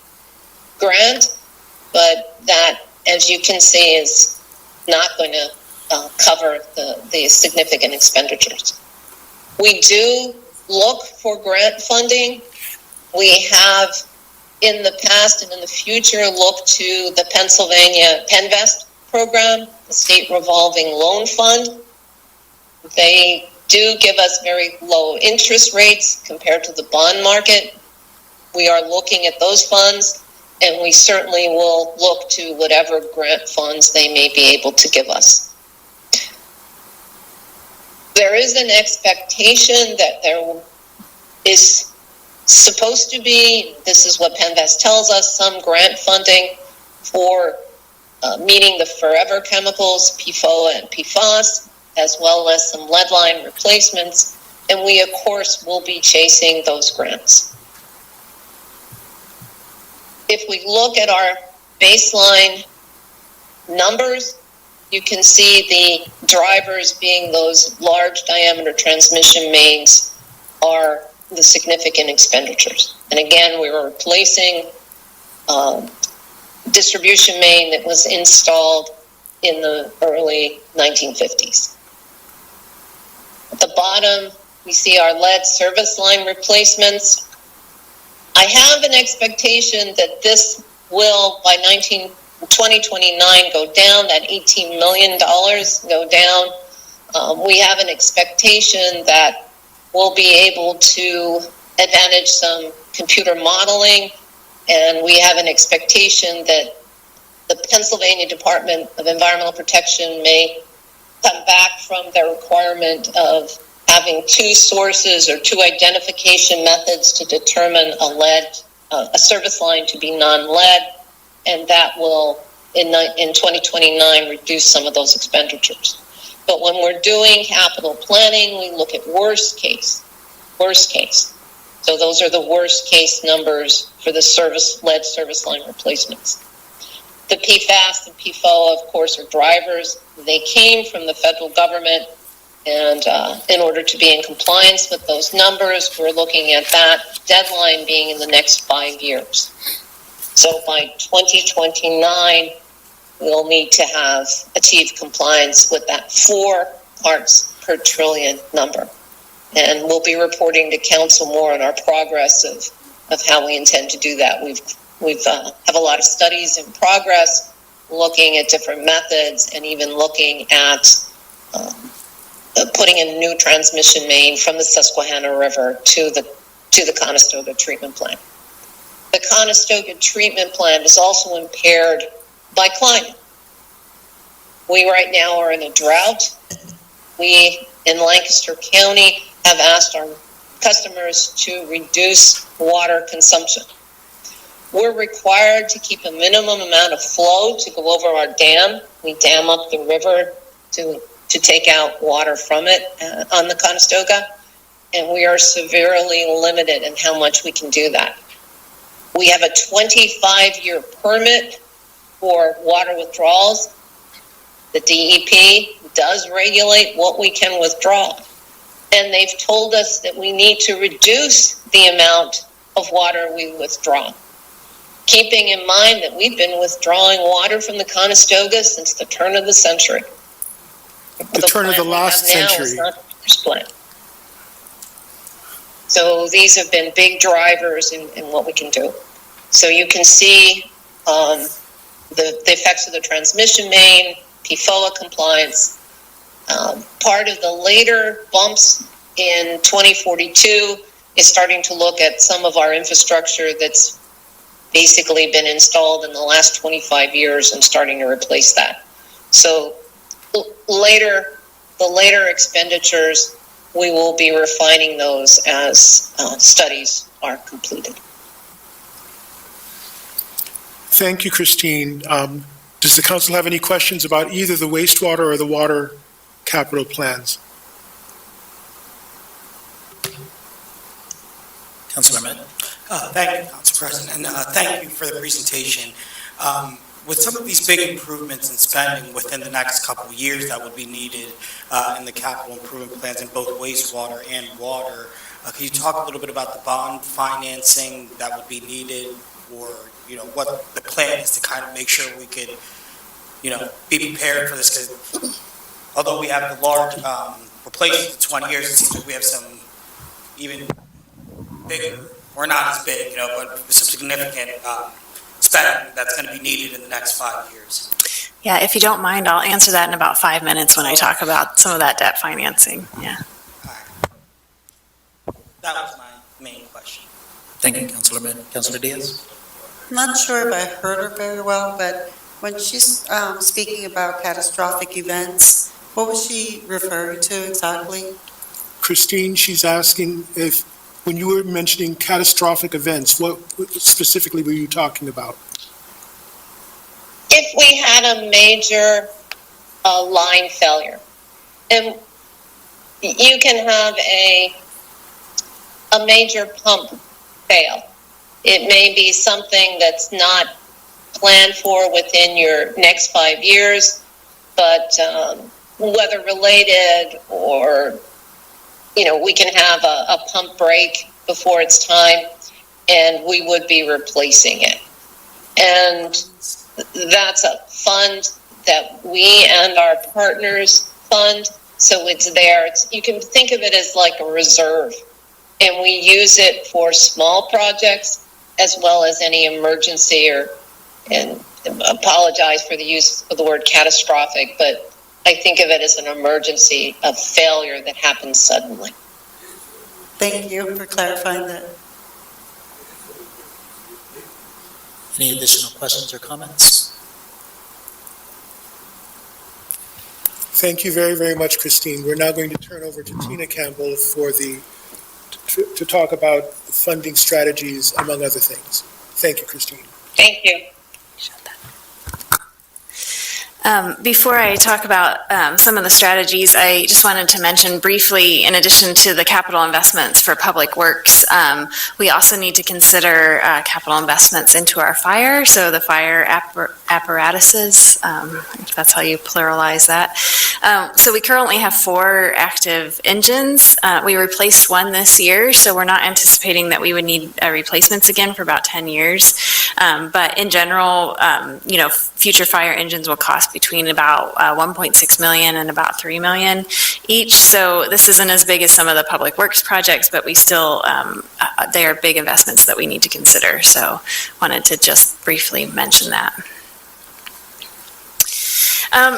grant, but that, as you can see, is not going to cover the significant expenditures. We do look for grant funding. We have in the past and in the future looked to the Pennsylvania PennVest program, the state revolving loan fund. They do give us very low interest rates compared to the bond market. We are looking at those funds, and we certainly will look to whatever grant funds they may be able to give us. There is an expectation that there is supposed to be, this is what PennVest tells us, some grant funding for meeting the forever chemicals, PFOA and PFAS, as well as some lead line replacements, and we, of course, will be chasing those grants. If we look at our baseline numbers, you can see the drivers being those large diameter transmission mains are the significant expenditures. And again, we were replacing distribution main that was installed in the early 1950s. At the bottom, we see our lead service line replacements. I have an expectation that this will, by 2029, go down, that $18 million go down. We have an expectation that we'll be able to advantage some computer modeling, and we have an expectation that the Pennsylvania Department of Environmental Protection may come back from their requirement of having two sources or two identification methods to determine a service line to be non-lead, and that will, in 2029, reduce some of those expenditures. But when we're doing capital planning, we look at worst case. So those are the worst case numbers for the lead service line replacements. The PFAS and PFOA, of course, are drivers. They came from the federal government, and in order to be in compliance with those numbers, we're looking at that deadline being in the next 5 years. So by 2029, we'll need to have achieved compliance with that 4 parts per trillion number. And we'll be reporting to council more on our progress of how we intend to do that. We've have a lot of studies in progress, looking at different methods, and even looking at putting in a new transmission main from the Susquehanna River to the Conestoga treatment plant. The Conestoga treatment plant is also impaired by climate. We right now are in a drought. We in Lancaster County have asked our customers to reduce water consumption. We're required to keep a minimum amount of flow to go over our dam. We dam up the river to take out water from it on the Conestoga, and we are severely limited in how much we can do that. We have a 25-year permit for water withdrawals. The DEP does regulate what we can withdraw, and they've told us that we need to reduce the amount of water we withdraw, keeping in mind that we've been withdrawing water from the Conestoga since the turn of the century. The turn of the last century. Is not the first plant. So these have been big drivers in what we can do. So you can see the effects of the transmission main, PFOA compliance. Part of the later bumps in 2042 is starting to look at some of our infrastructure that's basically been installed in the last 25 years and starting to replace that. So the later expenditures, we will be refining those as studies are completed. Thank you, Christine. Does the council have any questions about either the wastewater or the water capital plans? Councilor Ahmed? Thank you, Council President, and thank you for the presentation. With some of these big improvements in spending within the next couple of years that would be needed in the capital improvement plans in both wastewater and water, can you talk a little bit about the bond financing that would be needed, or, what the plan is to kind of make sure we could, be prepared for this? Because although we have the large replacement in 20 years, it seems like we have some even bigger, or not as big, but some significant spending that's going to be needed in the next 5 years. Yeah, if you don't mind, I'll answer that in about 5 minutes when I talk about some of that debt financing. Yeah. That was my main question. Thank you, Councilor Ahmed. Councilor Diaz? I'm not sure if I heard her very well, but when she's speaking about catastrophic events, what was she referring to exactly? Christine, she's asking if, when you were mentioning catastrophic events, what specifically were you talking about? If we had a major line failure, and you can have a major pump fail. It may be something that's not planned for within your next 5 years, but weather related, or we can have a pump break before it's time, and we would be replacing it. And that's a fund that we and our partners fund, so it's there. You can think of it as like a reserve, and we use it for small projects as well as any emergency, and apologize for the use of the word catastrophic, but I think of it as an emergency, a failure that happens suddenly. Thank you for clarifying that. Any additional questions or comments? Thank you very, very much, Christine. We're now going to turn over to Tina Campbell to talk about the funding strategies, among other things. Thank you, Christine. Thank you. Before I talk about some of the strategies, I just wanted to mention briefly, in addition to the capital investments for public works, we also need to consider capital investments into our fire, so the fire apparatuses, if that's how you pluralize that. So we currently have 4 active engines. We replaced one this year, so we're not anticipating that we would need replacements again for about 10 years. But in general, future fire engines will cost between about 1.6 million and about 3 million each. So this isn't as big as some of the public works projects, but we still, they are big investments that we need to consider. So wanted to just briefly mention that.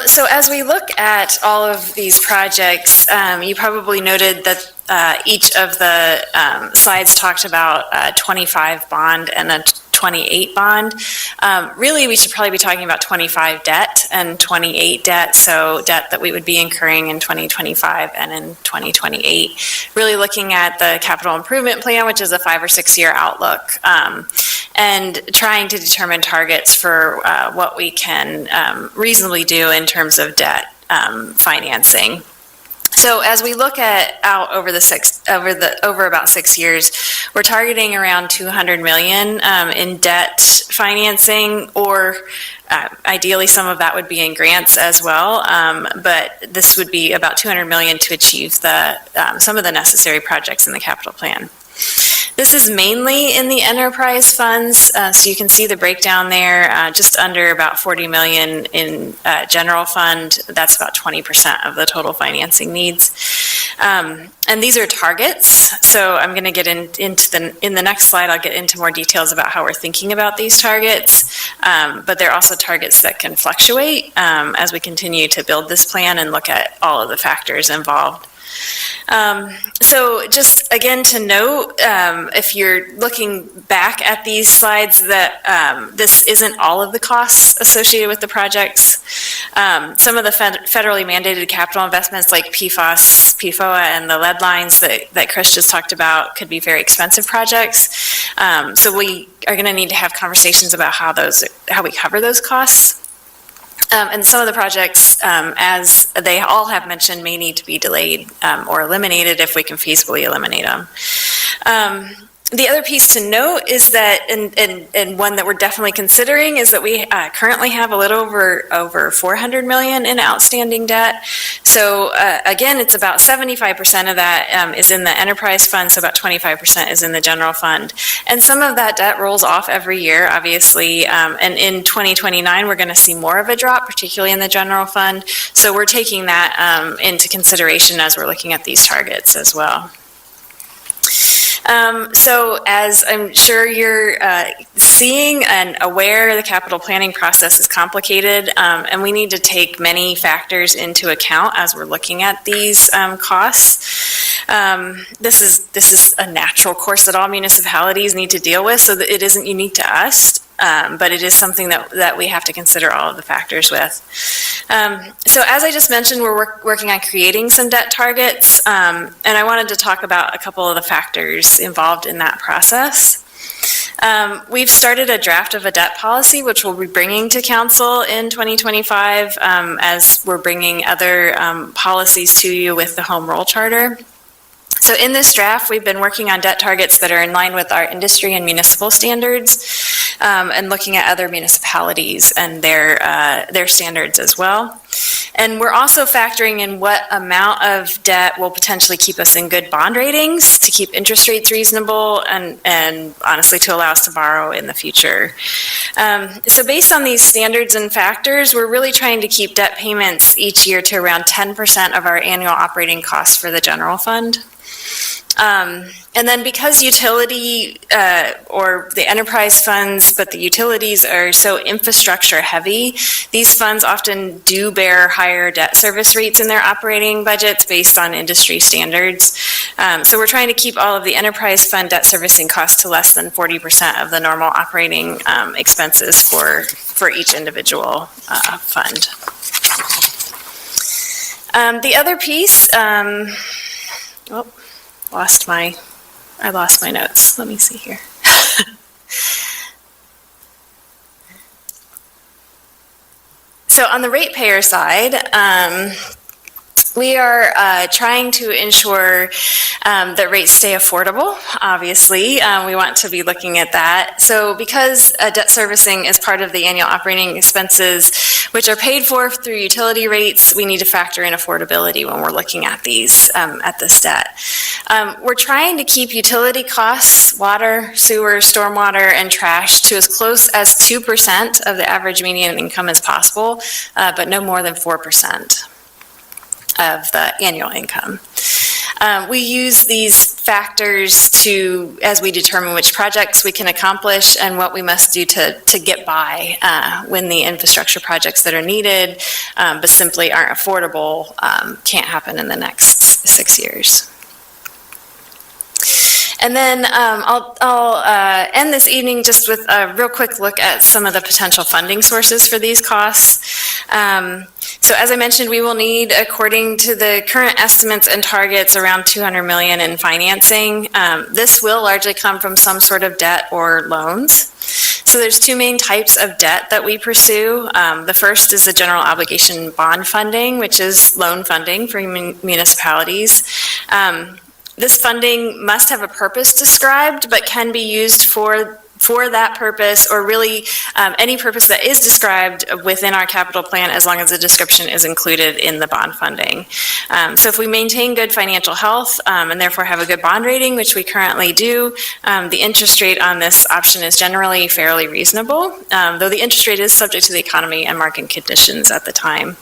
So as we look at all of these projects, you probably noted that each of the slides talked about a 25 bond and a 28 bond. Really, we should probably be talking about 25 debt and 28 debt, so debt that we would be incurring in 2025 and in 2028. Really looking at the capital improvement plan, which is a 5 or 6 year outlook, and trying to determine targets for what we can reasonably do in terms of debt financing. So as we look out over about 6 years, we're targeting around 200 million in debt financing, or ideally some of that would be in grants as well. But this would be about 200 million to achieve some of the necessary projects in the capital plan. This is mainly in the enterprise funds, so you can see the breakdown there, just under about 40 million in general fund. That's about 20% of the total financing needs. And these are targets, so I'm going to get in the next slide, I'll get into more details about how we're thinking about these targets, but they're also targets that can fluctuate as we continue to build this plan and look at all of the factors involved. So just again to note, if you're looking back at these slides, that this isn't all of the costs associated with the projects. Some of the federally mandated capital investments like PFAS, PFOA, and the lead lines that Chris just talked about could be very expensive projects. So we are going to need to have conversations about how we cover those costs. And some of the projects, as they all have mentioned, may need to be delayed or eliminated if we can feasibly eliminate them. The other piece to note is that, and one that we're definitely considering, is that we currently have a little over 400 million in outstanding debt. So again, it's about 75% of that is in the enterprise fund, so about 25% is in the general fund. And some of that debt rolls off every year, obviously, and in 2029, we're going to see more of a drop, particularly in the general fund. So we're taking that into consideration as we're looking at these targets as well. So as I'm sure you're seeing and aware, the capital planning process is complicated, and we need to take many factors into account as we're looking at these costs. This is a natural course that all municipalities need to deal with, so that it isn't unique to us. But it is something that we have to consider all of the factors with. So as I just mentioned, we're working on creating some debt targets, and I wanted to talk about a couple of the factors involved in that process. We've started a draft of a debt policy, which we'll be bringing to council in 2025, as we're bringing other policies to you with the Home Rule Charter. So in this draft, we've been working on debt targets that are in line with our industry and municipal standards, and looking at other municipalities and their standards as well. And we're also factoring in what amount of debt will potentially keep us in good bond ratings to keep interest rates reasonable and honestly to allow us to borrow in the future. So based on these standards and factors, we're really trying to keep debt payments each year to around 10% of our annual operating costs for the general fund. And then because utility or the enterprise funds, but the utilities are so infrastructure heavy, these funds often do bear higher debt service rates in their operating budgets based on industry standards. So we're trying to keep all of the enterprise fund debt servicing costs to less than 40% of the normal operating expenses for each individual fund. The other piece, I lost my notes. Let me see here. So on the ratepayer side, we are trying to ensure that rates stay affordable, obviously. We want to be looking at that. So because debt servicing is part of the annual operating expenses, which are paid for through utility rates, we need to factor in affordability when we're looking at these, at this debt. We're trying to keep utility costs, water, sewer, stormwater, and trash to as close as 2% of the average median income as possible, but no more than 4% of the annual income. We use these factors as we determine which projects we can accomplish and what we must do to get by when the infrastructure projects that are needed but simply aren't affordable can't happen in the next 6 years. And then I'll end this evening just with a real quick look at some of the potential funding sources for these costs. So as I mentioned, we will need, according to the current estimates and targets, around $200 million in financing. This will largely come from some sort of debt or loans. So there's two main types of debt that we pursue. The first is the general obligation bond funding, which is loan funding for municipalities. This funding must have a purpose described, but can be used for that purpose, or really any purpose that is described within our capital plan, as long as the description is included in the bond funding. So if we maintain good financial health and therefore have a good bond rating, which we currently do, the interest rate on this option is generally fairly reasonable, though the interest rate is subject to the economy and market conditions at the time.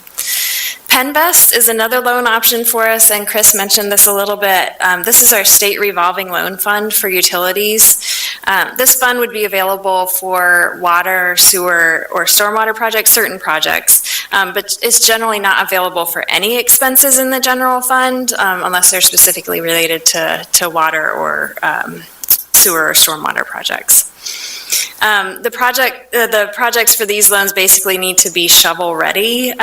PennVest is another loan option for us, and Chris mentioned this a little bit. This is our state revolving loan fund for utilities. This fund would be available for water, sewer, or stormwater projects, certain projects, but it's generally not available for any expenses in the general fund unless they're specifically related to water or sewer or stormwater projects. The projects for these loans basically need to be shovel ready.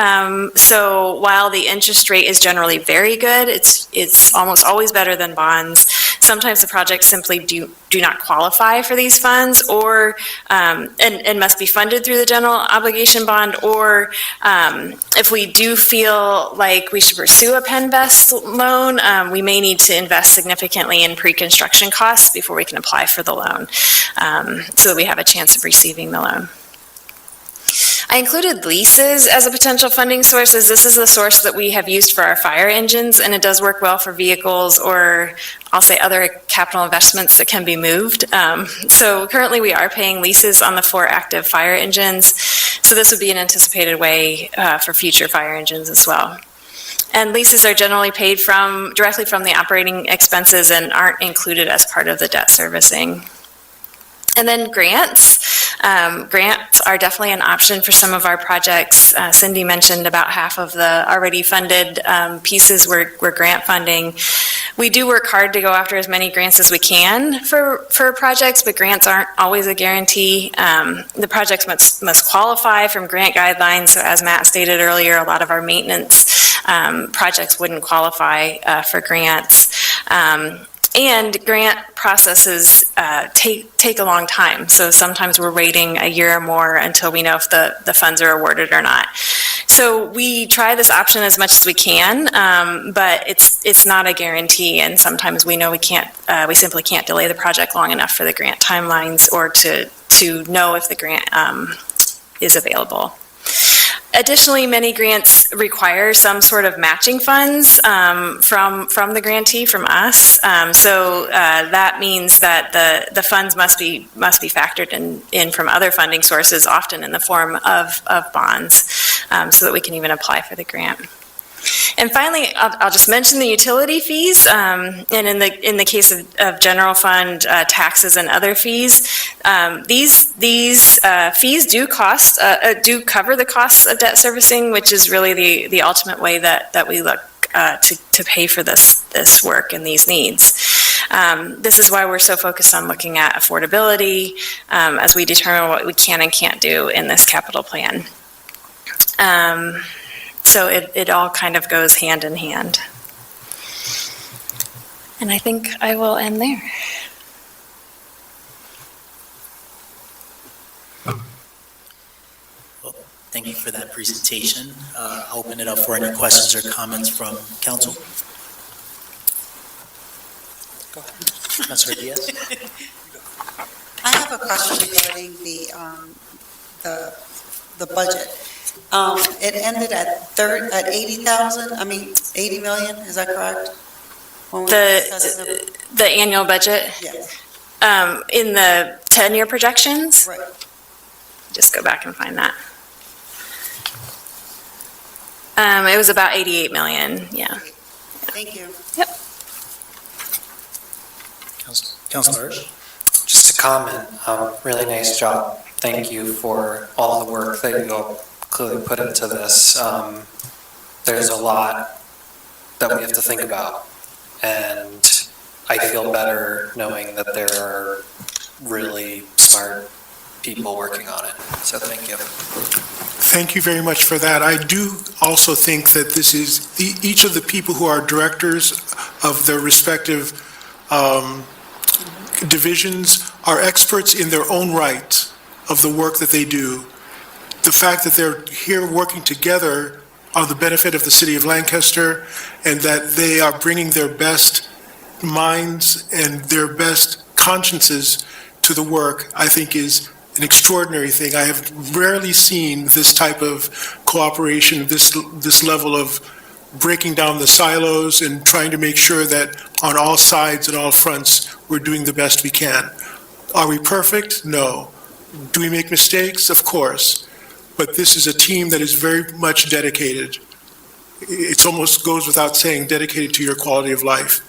So while the interest rate is generally very good, it's almost always better than bonds. sometimes the projects simply do not qualify for these funds, or and must be funded through the general obligation bond, or if we do feel like we should pursue a PennVest loan, we may need to invest significantly in pre-construction costs before we can apply for the loan, so that we have a chance of receiving the loan. I included leases as a potential funding source, as this is a source that we have used for our fire engines, and it does work well for vehicles, or I'll say other capital investments that can be moved. So currently we are paying leases on the 4 active fire engines, so this would be an anticipated way for future fire engines as well. And leases are generally paid directly from the operating expenses and aren't included as part of the debt servicing. And then grants. Grants are definitely an option for some of our projects. Cindy mentioned about half of the already funded pieces were grant funding. We do work hard to go after as many grants as we can for projects, but grants aren't always a guarantee. The projects must qualify from grant guidelines. So as Matt stated earlier, a lot of our maintenance projects wouldn't qualify for grants. And grant processes take a long time. So sometimes we're waiting a year or more until we know if the funds are awarded or not. So we try this option as much as we can, but it's not a guarantee. And sometimes we know we simply can't delay the project long enough for the grant timelines, or to know if the grant is available. Additionally, many grants require some sort of matching funds from the grantee, from us. So that means that the funds must be factored in from other funding sources, often in the form of bonds, so that we can even apply for the grant. And finally, I'll just mention the utility fees, and in the case of general fund taxes and other fees, these fees do cover the costs of debt servicing, which is really the ultimate way that we look to pay for this work and these needs. This is why we're so focused on looking at affordability as we determine what we can and can't do in this capital plan. So it all kind of goes hand in hand. And I think I will end there. Well, thank you for that presentation. I'll open it up for any questions or comments from council. Go ahead. Councilor Diaz? I have a question regarding the budget. It ended at 80,000, 80 million, is that correct? The annual budget? Yes. In the 10-year projections? Right. Just go back and find that. It was about 88 million, yeah. Thank you. Yep. Councilor Hirsch? Just a comment, really nice job. Thank you for all the work that you all clearly put into this. There's a lot that we have to think about, and I feel better knowing that there are really smart people working on it. So thank you. Thank you very much for that. I do also think that this is, each of the people who are directors of their respective divisions are experts in their own right of the work that they do. The fact that they're here working together on the benefit of the city of Lancaster, and that they are bringing their best minds and their best consciences to the work, I think is an extraordinary thing. I have rarely seen this type of cooperation, this level of breaking down the silos and trying to make sure that on all sides and all fronts, we're doing the best we can. Are we perfect? No. Do we make mistakes? Of course. But this is a team that is very much dedicated. It almost goes without saying, dedicated to your quality of life.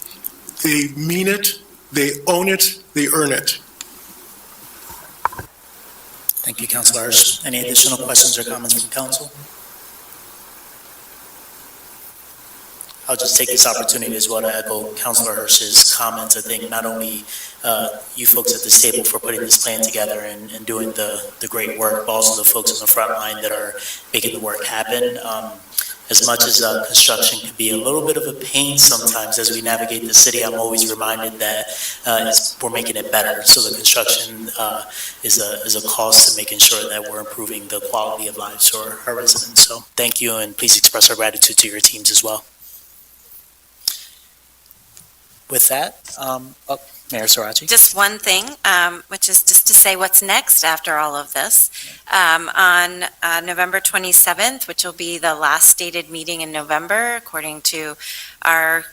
They mean it, they own it, they earn it. Thank you, Councilor Hirsch. Any additional questions or comments from council? I'll just take this opportunity as well to echo Councilor Hirsch's comments. I think not only you folks at this table for putting this plan together and doing the great work, but also the folks on the front line that are making the work happen. as much as construction can be a little bit of a pain sometimes as we navigate the city, I'm always reminded that we're making it better. So the construction is a cost to making sure that we're improving the quality of lives for our residents. So thank you, and please express our gratitude to your teams as well. With that, Mayor Sarachi. Just one thing, which is just to say what's next after all of this. On November 27th, which will be the last stated meeting in November, according to our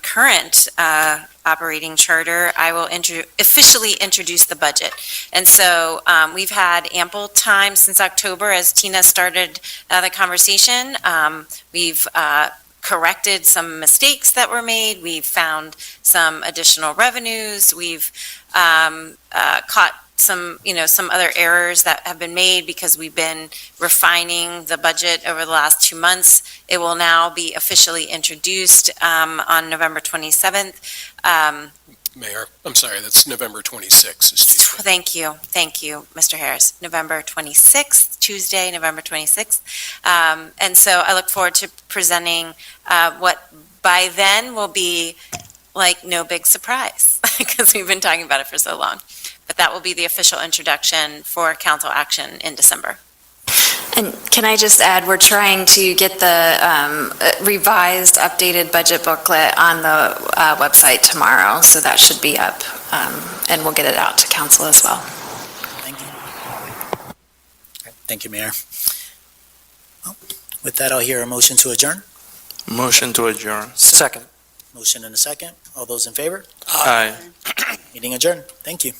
current operating charter, I will officially introduce the budget. And so we've had ample time since October, as Tina started the conversation. We've corrected some mistakes that were made. We've found some additional revenues. We've caught some other errors that have been made because we've been refining the budget over the last 2 months. It will now be officially introduced on November 27th. Mayor, I'm sorry, that's November 26th. as she said. Thank you, Mr. Harris. November 26th, Tuesday, November 26th. And so I look forward to presenting what by then will be like no big surprise, because we've been talking about it for so long. But that will be the official introduction for council action in December. And can I just add, we're trying to get the revised, updated budget booklet on the website tomorrow, so that should be up, and we'll get it out to council as well. Thank you. Thank you, Mayor. Well, with that, I'll hear a motion to adjourn. Motion to adjourn. Second. Motion and a second. All those in favor? Aye. Meeting adjourned. Thank you.